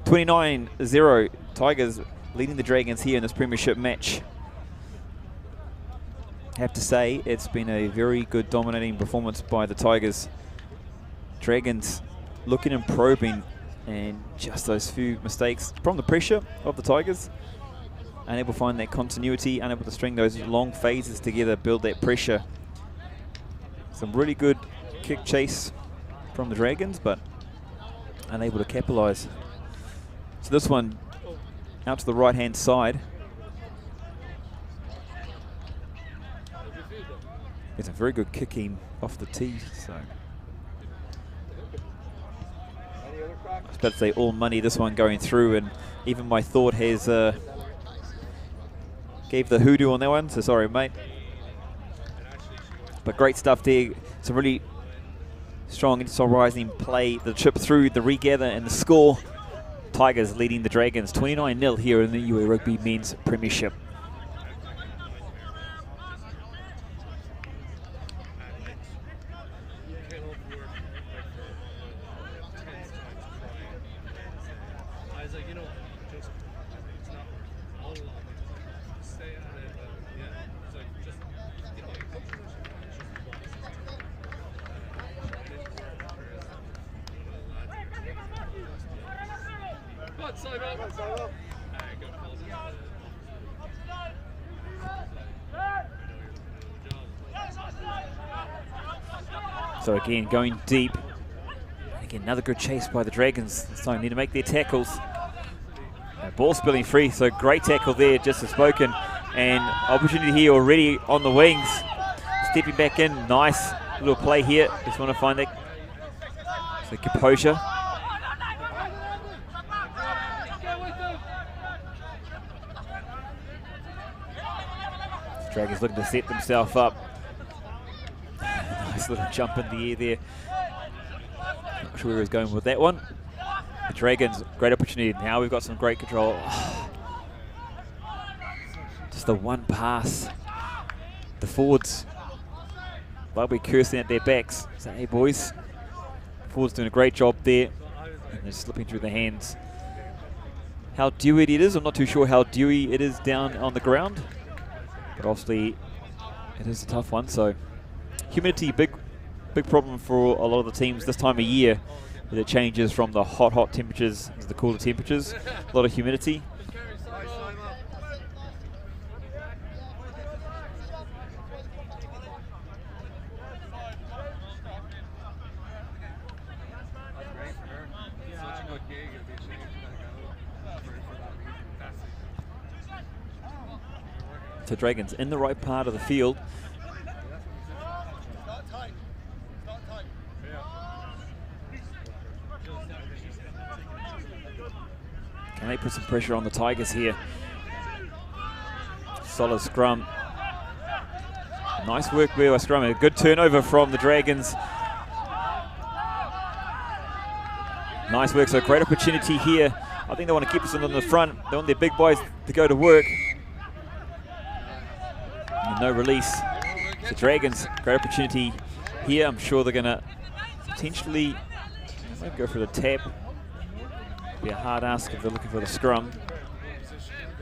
S1: 29-0, Tigers leading the Dragons here in this Premiership match. I have to say, it's been a very good dominating performance by the Tigers. Dragons looking and probing, and just those few mistakes from the pressure of the Tigers. Unable to find that continuity, unable to string those long phases together, build that pressure. Some really good kick chase
S2: from the Dragons, but unable to capitalise. So this one out to the right-hand side. It's a very good kicking off the tee. So I was about to say all money, this one going through, and even my thought has gave the hoodoo on that one, so sorry, mate. But great stuff there. Some really strong rising play. The chip through, the regather, and the score. Tigers leading the Dragons 29-0 here in the UAE Rugby Men's Premiership. So again, going deep. Again, another good chase by the Dragons. This time need to make their tackles. Ball spilling free, so great tackle there, just as spoken. And opportunity here already on the wings. Stepping back in, nice little play here. Just want to find that. So composure. Dragons looking to set themselves up. Nice little jump in the air there. Not sure where he's going with that one. The Dragons, great opportunity. Now we've got some great control. Just the one pass. The forwards, they'll be cursing at their backs. So, hey boys, forwards doing a great job there. And they're slipping through the hands. How dewy it is, I'm not too sure how dewy it is down on the ground. But obviously, it is a tough one. So, humidity, big problem for a lot of the teams this time of year. With it changes from the hot temperatures to the cooler temperatures. A lot of humidity. So Dragons in the right part of the field. Can they put some pressure on the Tigers here? Solid scrum. Nice work there by scrum. A good turnover from the Dragons. Nice work, so great opportunity here. I think they want to keep us on the front. They want their big boys to go to work. And no release. The Dragons, great opportunity here. I'm sure they're going to potentially go for the tap. Be a hard ask if they're looking for the scrum.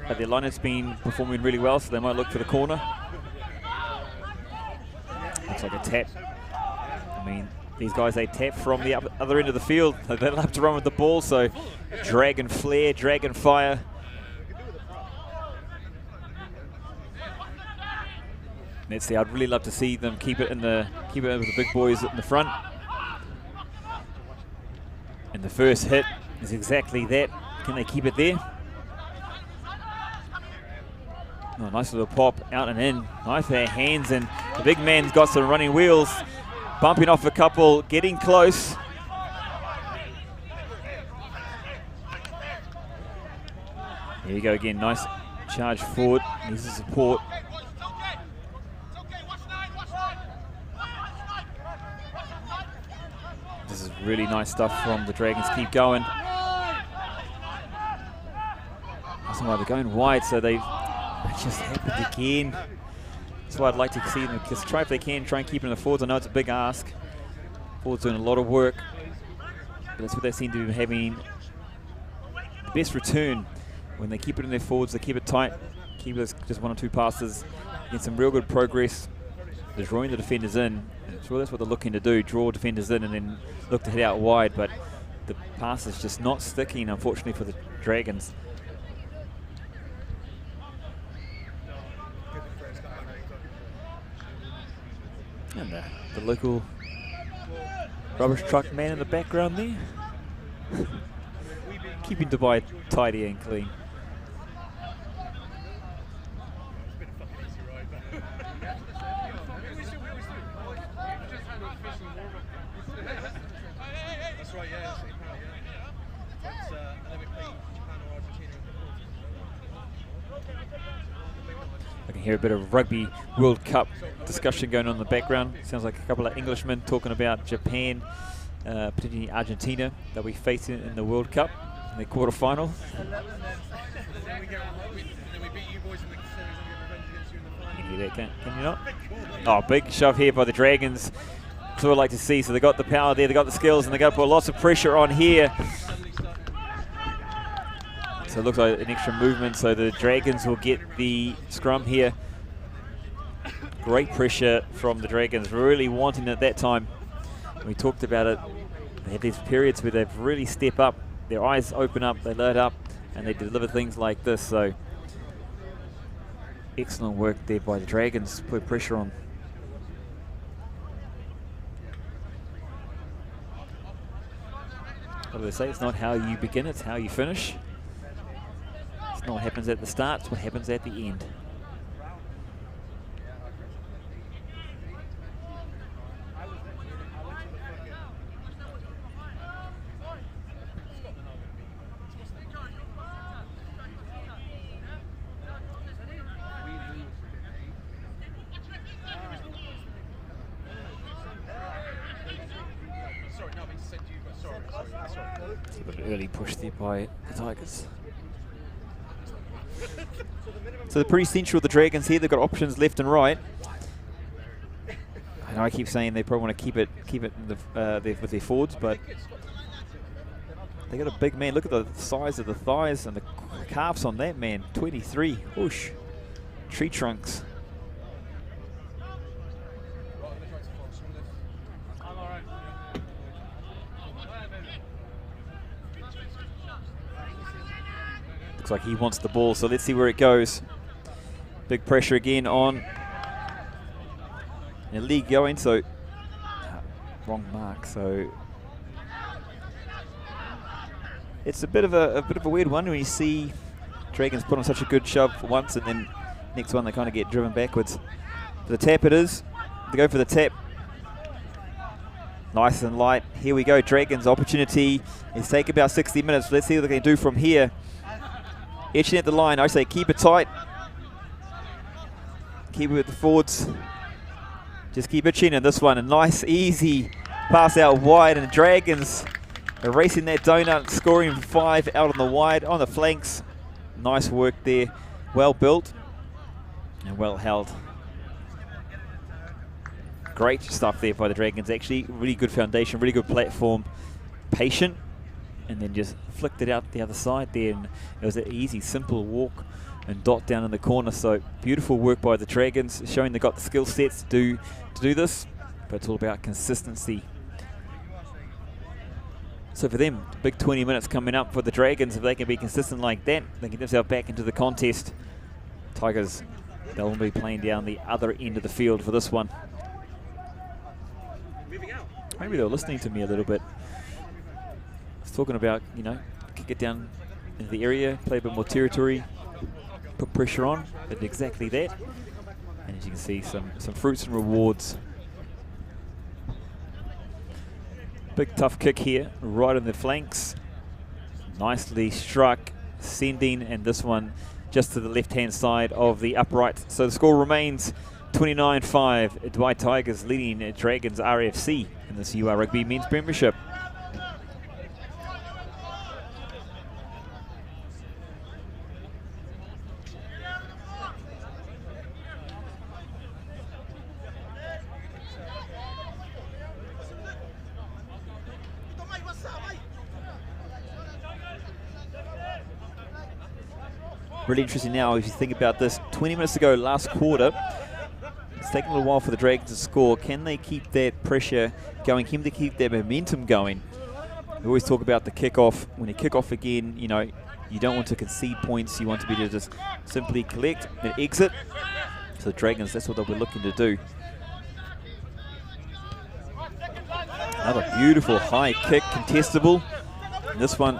S2: But their line has been performing really well, so they might look for the corner. Looks like a tap. I mean, these guys, they tap from the other end of the field. They'll have to run with the ball, so Dragon Flare, Dragon Fire. Let's see, I'd really love to see them keep it with the big boys in the front. And the first hit is exactly that. Can they keep it there? Oh, nice little pop out and in. Nice pair of hands, and the big man's got some running wheels. Bumping off a couple, getting close. Here you go again, nice charge forward. Needs the support. This is really nice stuff from the Dragons. Keep going. That's why they're going wide, so they've just happened again. That's why I'd like to see them just try if they can, try and keep it in the forwards. I know it's a big ask. Forwards doing a lot of work. But that's what they seem to be having the best return. When they keep it in their forwards, they keep it tight, keep it just one or two passes, get some real good progress. They're drawing the defenders in. I'm sure that's what they're looking to do, draw defenders in and then look to hit out wide, but the pass is just not sticking, unfortunately, for the Dragons. And the local
S1: Rubbish truck man in the background there. Keeping Dubai tidy and clean. I can hear a bit of Rugby World Cup discussion going on in the background. Sounds like a couple of Englishmen talking about Japan, particularly Argentina, that we face in the World Cup in the quarterfinal. Can you hear that? Can you not? Oh, big shove here by the Dragons. That's what I'd like to see. So they got the power there, they got the skills, and they got to put lots of pressure on here. So it looks like an extra movement, so the Dragons will get the scrum here. Great pressure from the Dragons, really wanting it that time. We talked about it. They have these periods where they've really step up, their eyes open up, they light up, and they deliver things like this. So excellent work there by the Dragons to put pressure on. What do they say? It's not how you begin, it's how you finish. It's not what happens at the start, it's what happens at the end. It's a bit of an early push there by the Tigers. So they're pretty central, the Dragons here. They've got options left and right. I know I keep saying they probably want to keep it in the, with their forwards, but they got a big man. Look at the size of the thighs and the calves on that man. 23. Whoosh. Tree trunks. Looks like he wants the ball, so let's see where it goes. Big pressure again on the league going, so wrong mark. So it's a bit of a weird one when you see Dragons put on such a good shove once, and then next one they kind of get driven backwards. For the tap it is. They go for the tap. Nice and light. Here we go. Dragons opportunity. It's taken about 60 minutes. Let's see what they can do from here. Etching at the line. I say keep it tight. Keep it with the forwards. Just keep itching in this one. A nice, easy pass out wide, and the Dragons erasing that donut, scoring 5 out on the wide, on the flanks. Nice work there. Well built and well held. Great stuff there by the Dragons. Actually, really good foundation, really good platform. Patient, and then just flicked it out the other side there. And it was an easy, simple walk and dot down in the corner. So beautiful work by the Dragons, showing they got the skill sets to do this, but it's all about consistency. So for them, big 20 minutes coming up for the Dragons. If they can be consistent like that, they can get themselves back into the contest. Tigers, they'll be playing down the other end of the field for this one. Maybe they were listening to me a little bit. I was talking about, you know, kick it down into the area, play a bit more territory, put pressure on, but exactly that. And as you can see, some fruits and rewards. Big tough kick here, right on the flanks. Nicely struck, sending, and this one just to the left-hand side of the upright. So the score remains 29-5. Dubai Tigers leading Dragons RFC in this UAE Rugby Men's Premiership. Really interesting now, if you think about this, 20 minutes ago, last quarter, it's taken a little while for the Dragons to score. Can they keep that pressure going? Can they keep their momentum going? We always talk about the kickoff. When you kick off again, you know, you don't want to concede points. You want to be able to just simply collect and exit. So the Dragons, that's what they'll be looking to do.
S2: Another beautiful high kick, contestable. And this one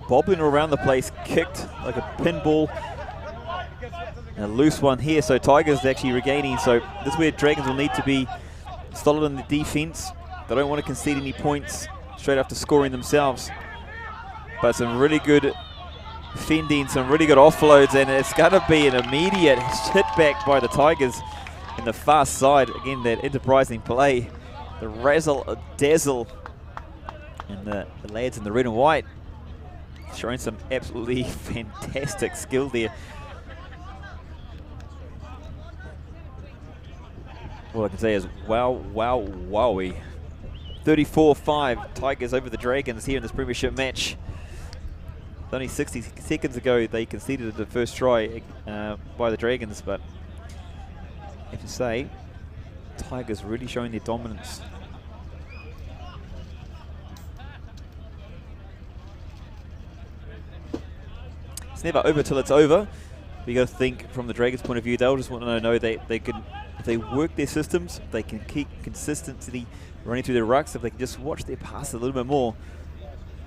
S2: bobbling around the place, kicked like a pinball. And a loose one here, so Tigers actually regaining. So this is where Dragons will need to be solid in the defense. They don't want to concede any points straight after scoring themselves. But some really good fending, some really good offloads, and it's going to be an immediate hit back by the Tigers in the far side. Again, that enterprising play, the razzle dazzle, and the lads in the red and white showing some absolutely fantastic skill there. All I can say is wow, wow, wowie. 34-5, Tigers over the Dragons here in this Premiership match. Only 60 seconds ago they conceded the first try by the Dragons, but I have to say, Tigers really showing their dominance. It's never over till it's over. You got to think from the Dragons' point of view, they'll just want to know that they can, if they work their systems, they can keep consistency running through their rucks. If they can just watch their passes a little bit more,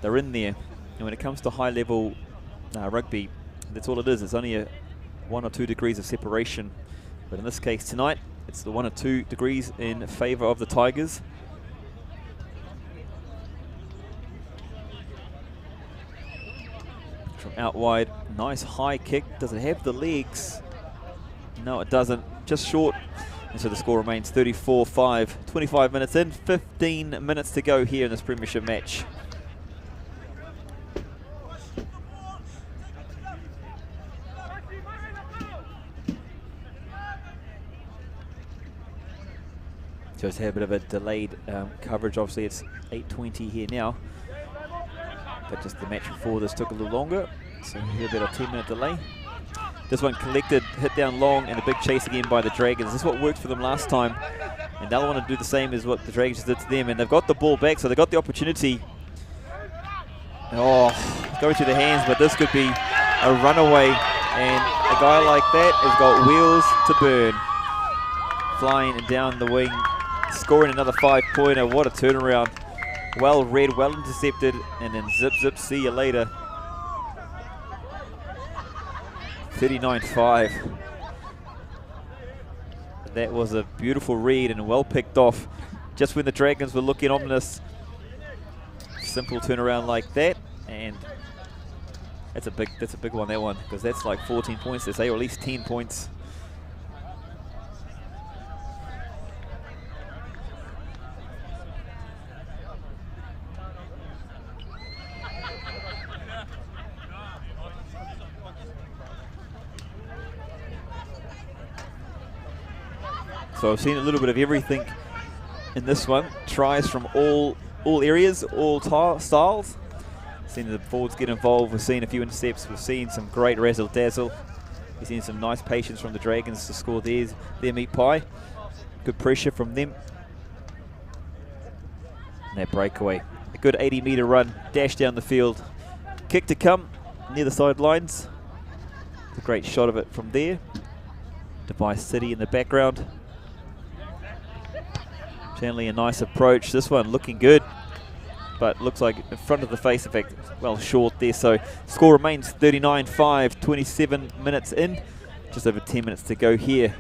S2: they're in there. And when it comes to high-level rugby, that's all it is. It's only 1 or 2 degrees of separation. But in this case tonight, it's the 1 or 2 degrees in favour of the Tigers. From out wide, nice high kick. Does it have the legs? No, it doesn't. Just short. And so the score remains 34-5. 25 minutes in, 15 minutes to go here in this Premiership match. Just have a bit of a delayed coverage. Obviously, it's 8:20 here now, but just the match before this took a little longer, so here about a 10-minute delay. This one collected, hit down long, and a big chase again by the Dragons. This is what worked for them last time, and they'll want to do the same as what the Dragons did to them. And they've got the ball back, so they've got the opportunity. Oh, going through the hands, but this could be a runaway, and a guy like that has got wheels to burn. Flying down the wing, scoring another 5-pointer. What a turnaround. Well read, well intercepted, and then zip, zip, see you later. 39-5. That was a beautiful read and well picked off. Just when the Dragons were looking ominous. Simple turnaround like that, and that's a big one, that one, because that's like 14 points, they say, or at least 10 points. So I've seen a little bit of everything in this one. Tries from all areas, all styles. Seen the forwards get involved. We've seen a few intercepts. We've seen some great razzle dazzle. We've seen some nice patience from the Dragons to score their meat pie. Good pressure from them. And that breakaway. A good 80-metre run, dash down the field. Kick to come near the sidelines. A great shot of it from there. Device City in the background. Generally a nice approach. This one looking good, but looks like in front of the face, in fact, well short there. So score remains 39-5, 27 minutes in. Just over 10 minutes to go here.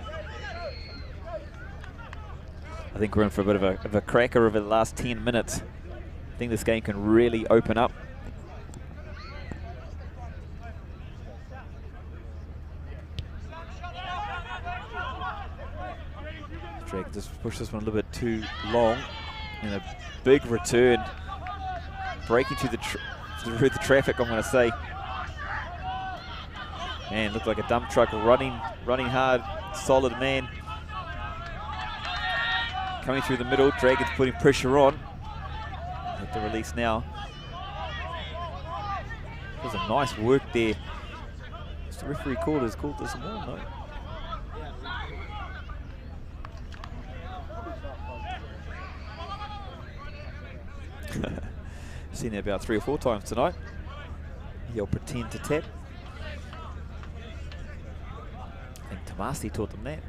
S2: I think we're in for a bit of a cracker over the last 10 minutes. I think this game can really open up. Dragons just push this one a little bit too long, and a big return, breaking through the traffic, I'm going to say. Man, looked like a dump truck running hard, solid man. Coming through the middle, Dragons putting pressure on. Have to release now. There's a nice work there. The referee called this more, no? Seen it about 3 or 4 times tonight. He'll pretend to tap. I think Tomasi taught them that.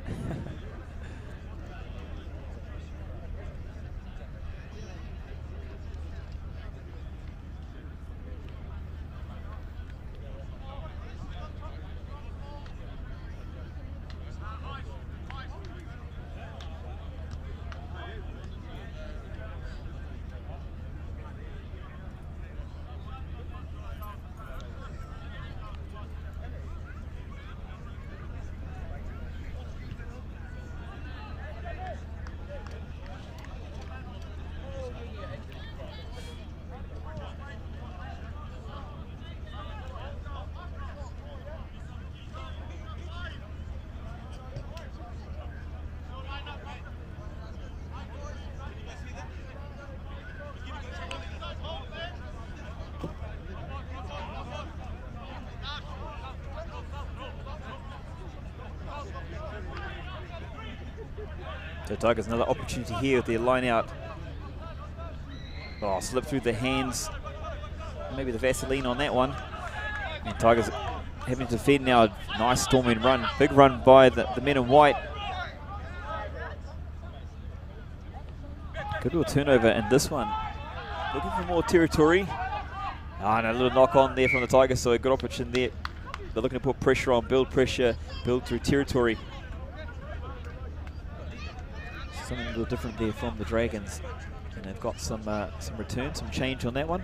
S2: So Tigers another opportunity here with their line out. Oh, slip through the hands. Maybe the Vaseline on that one. And Tigers having to defend now. Nice storming run. Big run by the men in white. Good little turnover in this one. Looking for more territory. And a little knock on there from the Tigers, so a good opportunity there. They're looking to put pressure on, build pressure, build through territory. Something a little different there from the Dragons. And they've got some return, some change on that one.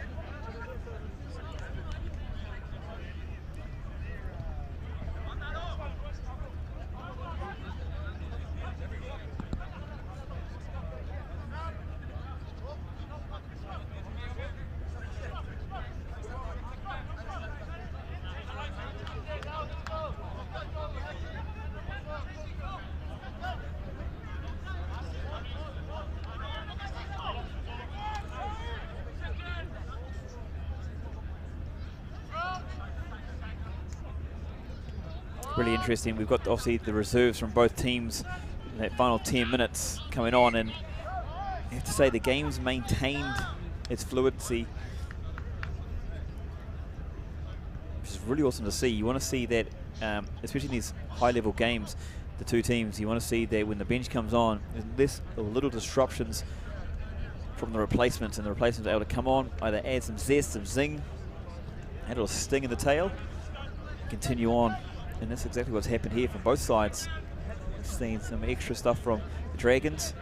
S2: Really interesting. We've got obviously the reserves from both teams in that final 10 minutes coming on, and I have to say the game's maintained its fluidity, which is really awesome to see. You want to see that, especially in these high-level games, the two teams, you want to see that when the bench comes on, there's less or little disruptions from the replacements, and the replacements are able to come on, either add some zest, some zing, add a little sting in the tail, continue on. And that's exactly what's happened here from both sides. We've seen some extra stuff from the Dragons.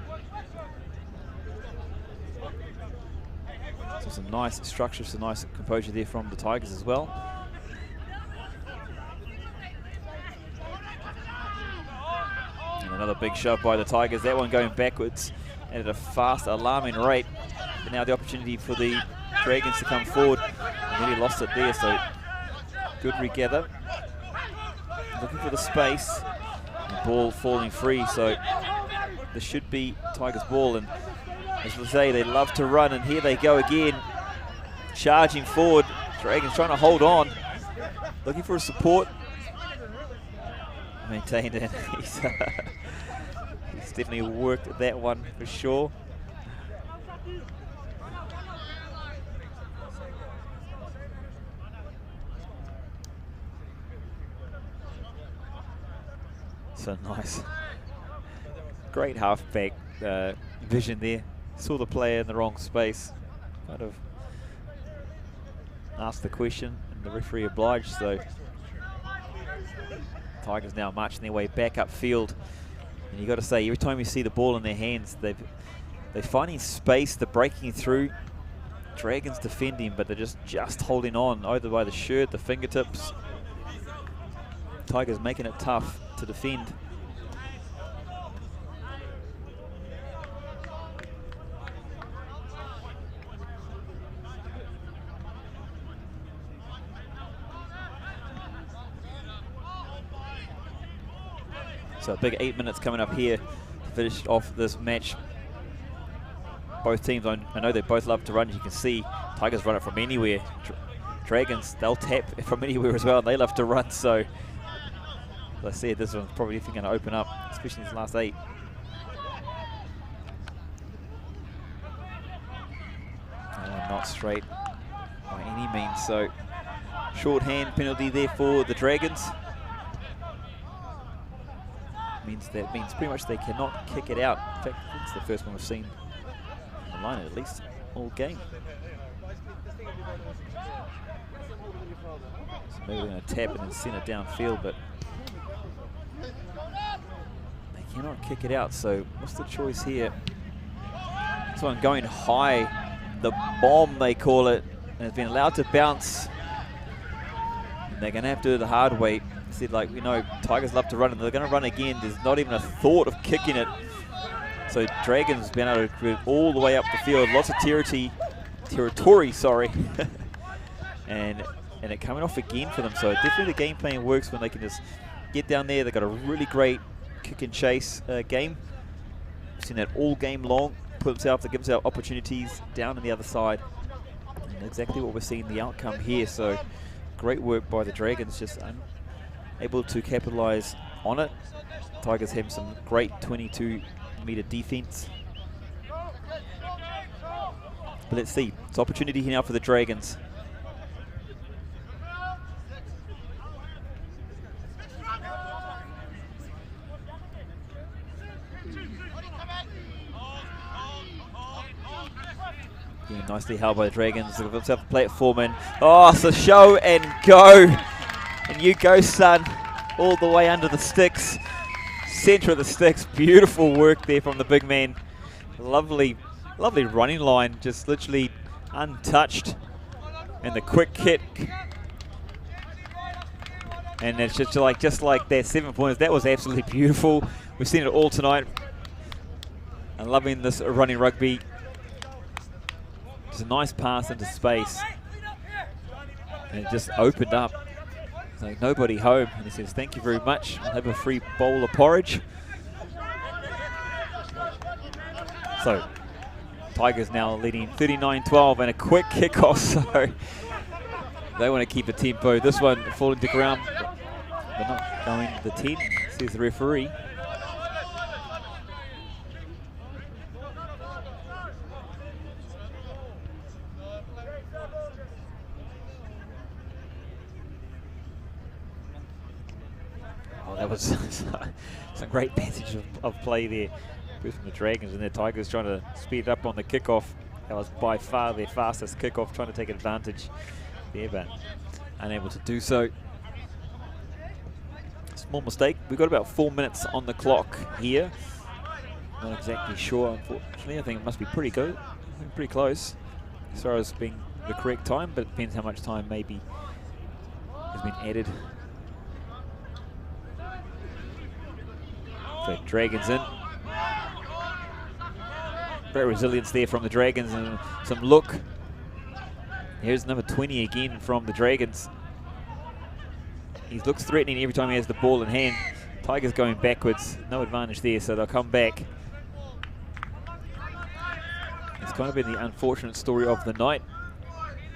S2: So some nice structure, some nice composure there from the Tigers as well. And another big shove by the Tigers. That one going backwards and at a fast, alarming rate. But now the opportunity for the Dragons to come forward. And really lost it there, so good regather. Looking for the space, the ball falling free, so this should be Tigers' ball. And as I say, they love to run, and here they go again, charging forward. Dragons trying to hold on, looking for a support. Maintained it. He's definitely worked that one for sure. So nice. Great halfback vision there. Saw the player in the wrong space. Kind of asked the question and the referee obliged, so Tigers now marching their way back upfield. And you got to say, every time you see the ball in their hands, they're finding space, they're breaking through. Dragons defending, but they're just holding on, either by the shirt, the fingertips. Tigers making it tough to defend. So a big 8 minutes coming up here to finish off this match. Both teams, I know they both love to run. You can see Tigers run it from anywhere. Dragons, they'll tap from anywhere as well, and they love to run. So, as I said, this one's probably going to open up, especially in these last 8. Not straight by any means. So, short hand penalty there for the Dragons. That means pretty much they cannot kick it out. In fact, it's the first one we've seen on the line at least all game. So maybe they're going to tap it and send it downfield, but they cannot kick it out. So what's the choice here? This one going high, the bomb they call it, and it's been allowed to bounce. And they're going to have to do it the hard way. Said, like, we know Tigers love to run, and they're going to run again. There's not even a thought of kicking it. So Dragons been able to get all the way up the field, lots of territory, sorry, and it coming off again for them. So definitely the game plan works when they can just get down there. They've got a really great kick and chase game. We've seen that all game long. Put themselves, give themselves opportunities down on the other side, and exactly what we're seeing the outcome here. So great work by the Dragons, just able to capitalize on it. Tigers have some great 22 meter defense. But let's see. It's opportunity here now for the Dragons. Getting nicely held by the Dragons. They've got themselves a platform in. Oh, it's a show and go. And you go, son. All the way under the sticks. Center of the sticks. Beautiful work there from the big man. Lovely, lovely running line. Just literally untouched. And the quick kick. And it's just like that 7 pointers. That was absolutely beautiful. We've seen it all tonight. I'm loving this running rugby. Just a nice pass into space. And it just opened up. Like nobody home. And he says, thank you very much. I'll have a free bowl of porridge. So, Tigers now leading 39-12 and a quick kickoff. So, they want to keep the tempo. This one falling to ground. They're not going to the 10, says the referee. That was some great passage of play there, both from the Dragons and the Tigers trying to speed up on the kickoff. That was by far their fastest kickoff, trying to take advantage there, but unable to do so. Small mistake. We've got about 4 minutes on the clock here. Not exactly sure, unfortunately. I think it must be pretty good. Pretty close as far as being the correct time, but it depends how much time maybe has been added. So Dragons in. Great resilience there from the Dragons and some look. Here's number 20 again from the Dragons. He looks threatening every time he has the ball in hand. Tigers going backwards. No advantage there, so they'll come back. It's kind of been the unfortunate story of the night.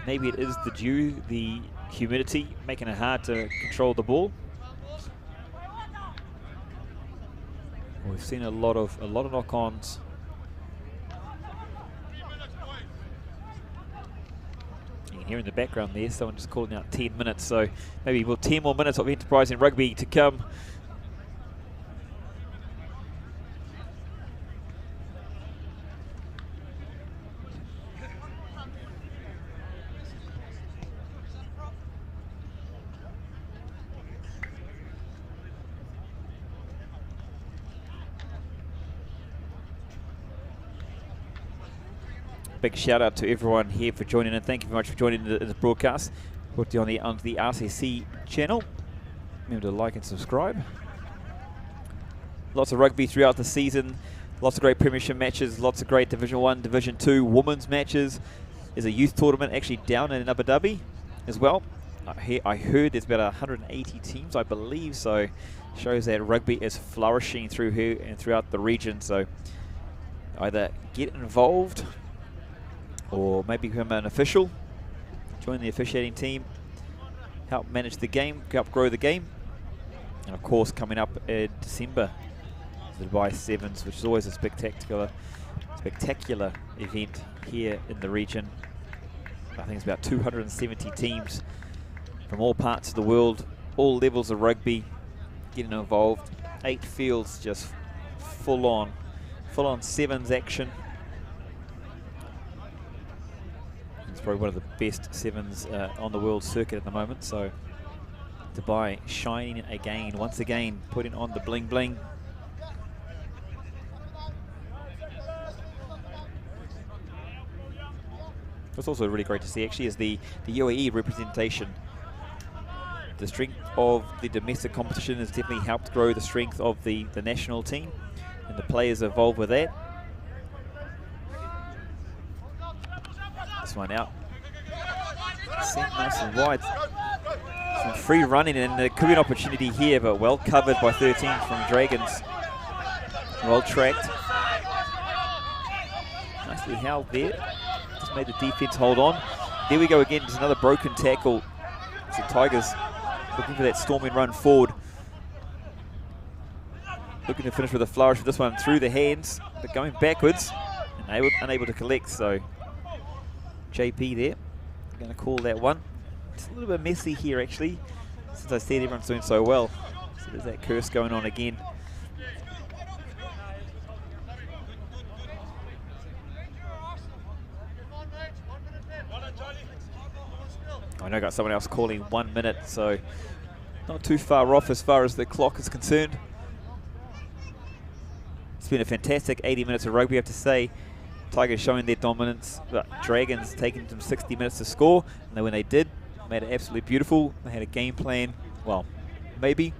S2: Maybe it is the humidity making it hard to control the ball. We've seen a lot of knock-ons. You can hear in the background there, someone just calling out 10 minutes. So maybe 10 more minutes of enterprising rugby to come. Big shout out to everyone here for joining in. Thank you very much for joining this broadcast. Put you on the RCC channel. Remember to like and subscribe. Lots of rugby throughout the season. Lots of great Premiership matches. Lots of great Division 1, Division 2 women's matches. There's a youth tournament actually down in Abu Dhabi as well. I heard there's about 180 teams, I believe. So shows that rugby is flourishing through here and throughout the region. So either get involved or maybe become an official, join the officiating team, help manage the game, help grow the game. And of course, coming up in December, the Dubai Sevens, which is always a spectacular event here in the region. I think it's about 270 teams from all parts of the world, all levels of rugby getting involved. 8 fields, just full on sevens action. It's probably one of the best sevens on the world circuit at the moment. So Dubai shining again, once again, putting on the bling bling. What's also really great to see actually is the UAE representation. The strength of the domestic competition has definitely helped grow the strength of the national team, and the players involved with that. This one out. Sent nice and wide. Some free running, and there could be an opportunity here, but well covered by 13 from Dragons. Well tracked. Nicely held there. Just made the defense hold on. There we go again. Just another broken tackle. So Tigers looking for that storming run forward. Looking to finish with a flourish with this one through the hands, but going backwards and unable to collect. So JP there, going to call that one. It's a little bit messy here actually, since I said everyone's doing so well. So there's that curse going on again. I know I got someone else calling 1 minute, so not too far off as far as the clock is concerned. It's been a fantastic 80 minutes of rugby, I have to say. Tigers showing their dominance, but Dragons taking them 60 minutes to score, and then when they did, made it absolutely beautiful. They had a game plan, well, maybe.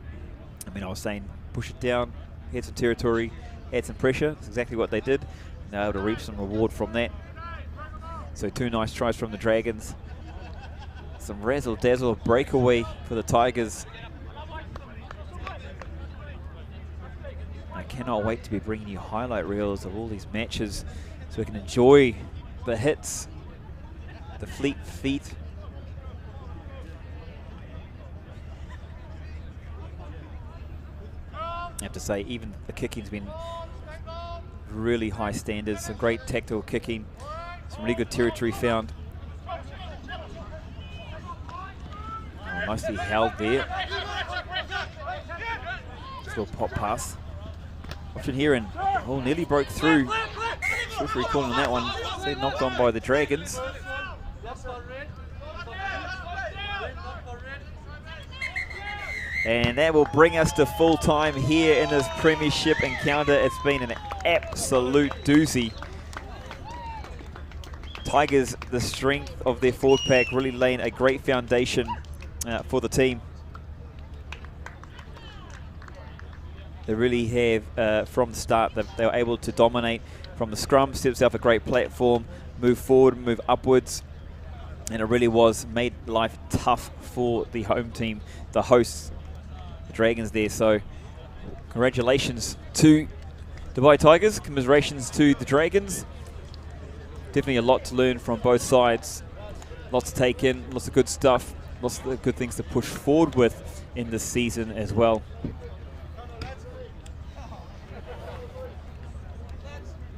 S2: I mean, I was saying push it down, had some territory, add some pressure. That's exactly what they did. And they were able to reap some reward from that. So 2 nice tries from the Dragons. Some razzle-dazzle breakaway for the Tigers. I cannot wait to be bringing you highlight reels of all these matches so we can enjoy the hits, the fleet feet. I have to say, even the kicking's been really high standards, some great tactical kicking, some really good territory found. Nicely held there. Just a little pop pass. Watch it here and nearly broke through. Swift recalling on that one. So knocked on by the Dragons. And that will bring us to full time here in this Premiership encounter. It's been an absolute doozy. Tigers, the strength of their forward pack, really laying a great foundation for the team. They really have, from the start, they were able to dominate from the scrum, set itself a great platform, move forward, move upwards, and it really made life tough for the home team, the hosts, the Dragons there. So congratulations to Dubai Tigers, commiserations to the Dragons. Definitely a lot to learn from both sides, lots to take in, lots of good stuff. Lots of good things to push forward with in this season as well.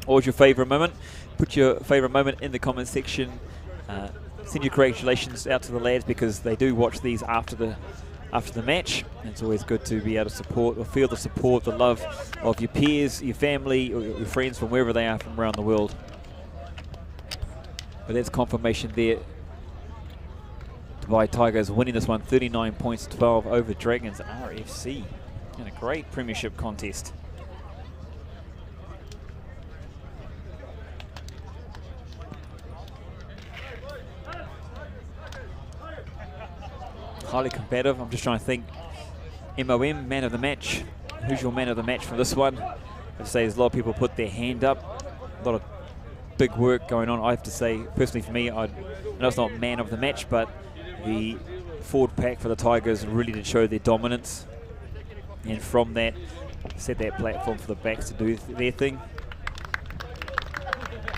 S2: What was your favourite moment? Put your favourite moment in the comment section. Send your congratulations out to the lads because they do watch these after the match. And it's always good to be able to support or feel the support, the love of your peers, your family, or your friends from wherever they are from around the world. But that's confirmation there. Dubai Tigers winning this one 39 points to 12 over Dragons RFC in a great Premiership contest. Highly competitive. I'm just trying to think. MOM, man of the match. Who's your man of the match for this one? I have to say there's a lot of people put their hand up. A lot of big work going on. I have to say, personally for me, I know it's not man of the match, but the forward pack for the Tigers really did show their dominance, and from that set that platform for the backs to do their thing.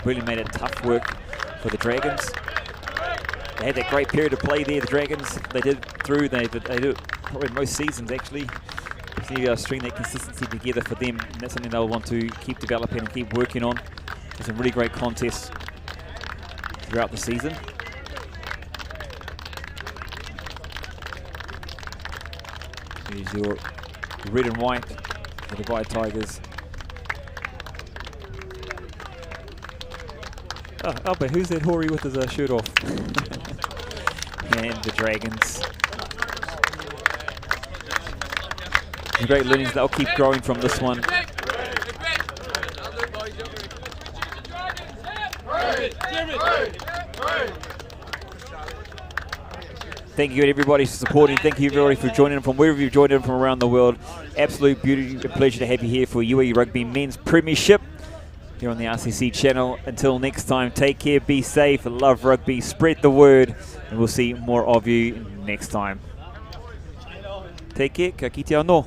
S2: Really made it tough work for the Dragons. They had that great period of play there, the Dragons. They did it probably most seasons actually. To string that consistency together for them, and that's something they'll want to keep developing and keep working on. There's some really great contests throughout the season. Here's your red and white, the Dubai Tigers. Oh, but who's that hoary with his shirt off? And the Dragons. Some great learnings, they'll keep growing from this one. Thank you everybody for supporting. Thank you everybody for joining in from wherever you've joined in from around the world. Absolute beauty and pleasure to have you here for UAE Rugby Men's Premiership here on the RCC channel. Until next time, take care, be safe, love rugby, spread the word, and we'll see more of you next time. Take care, ka kite anō.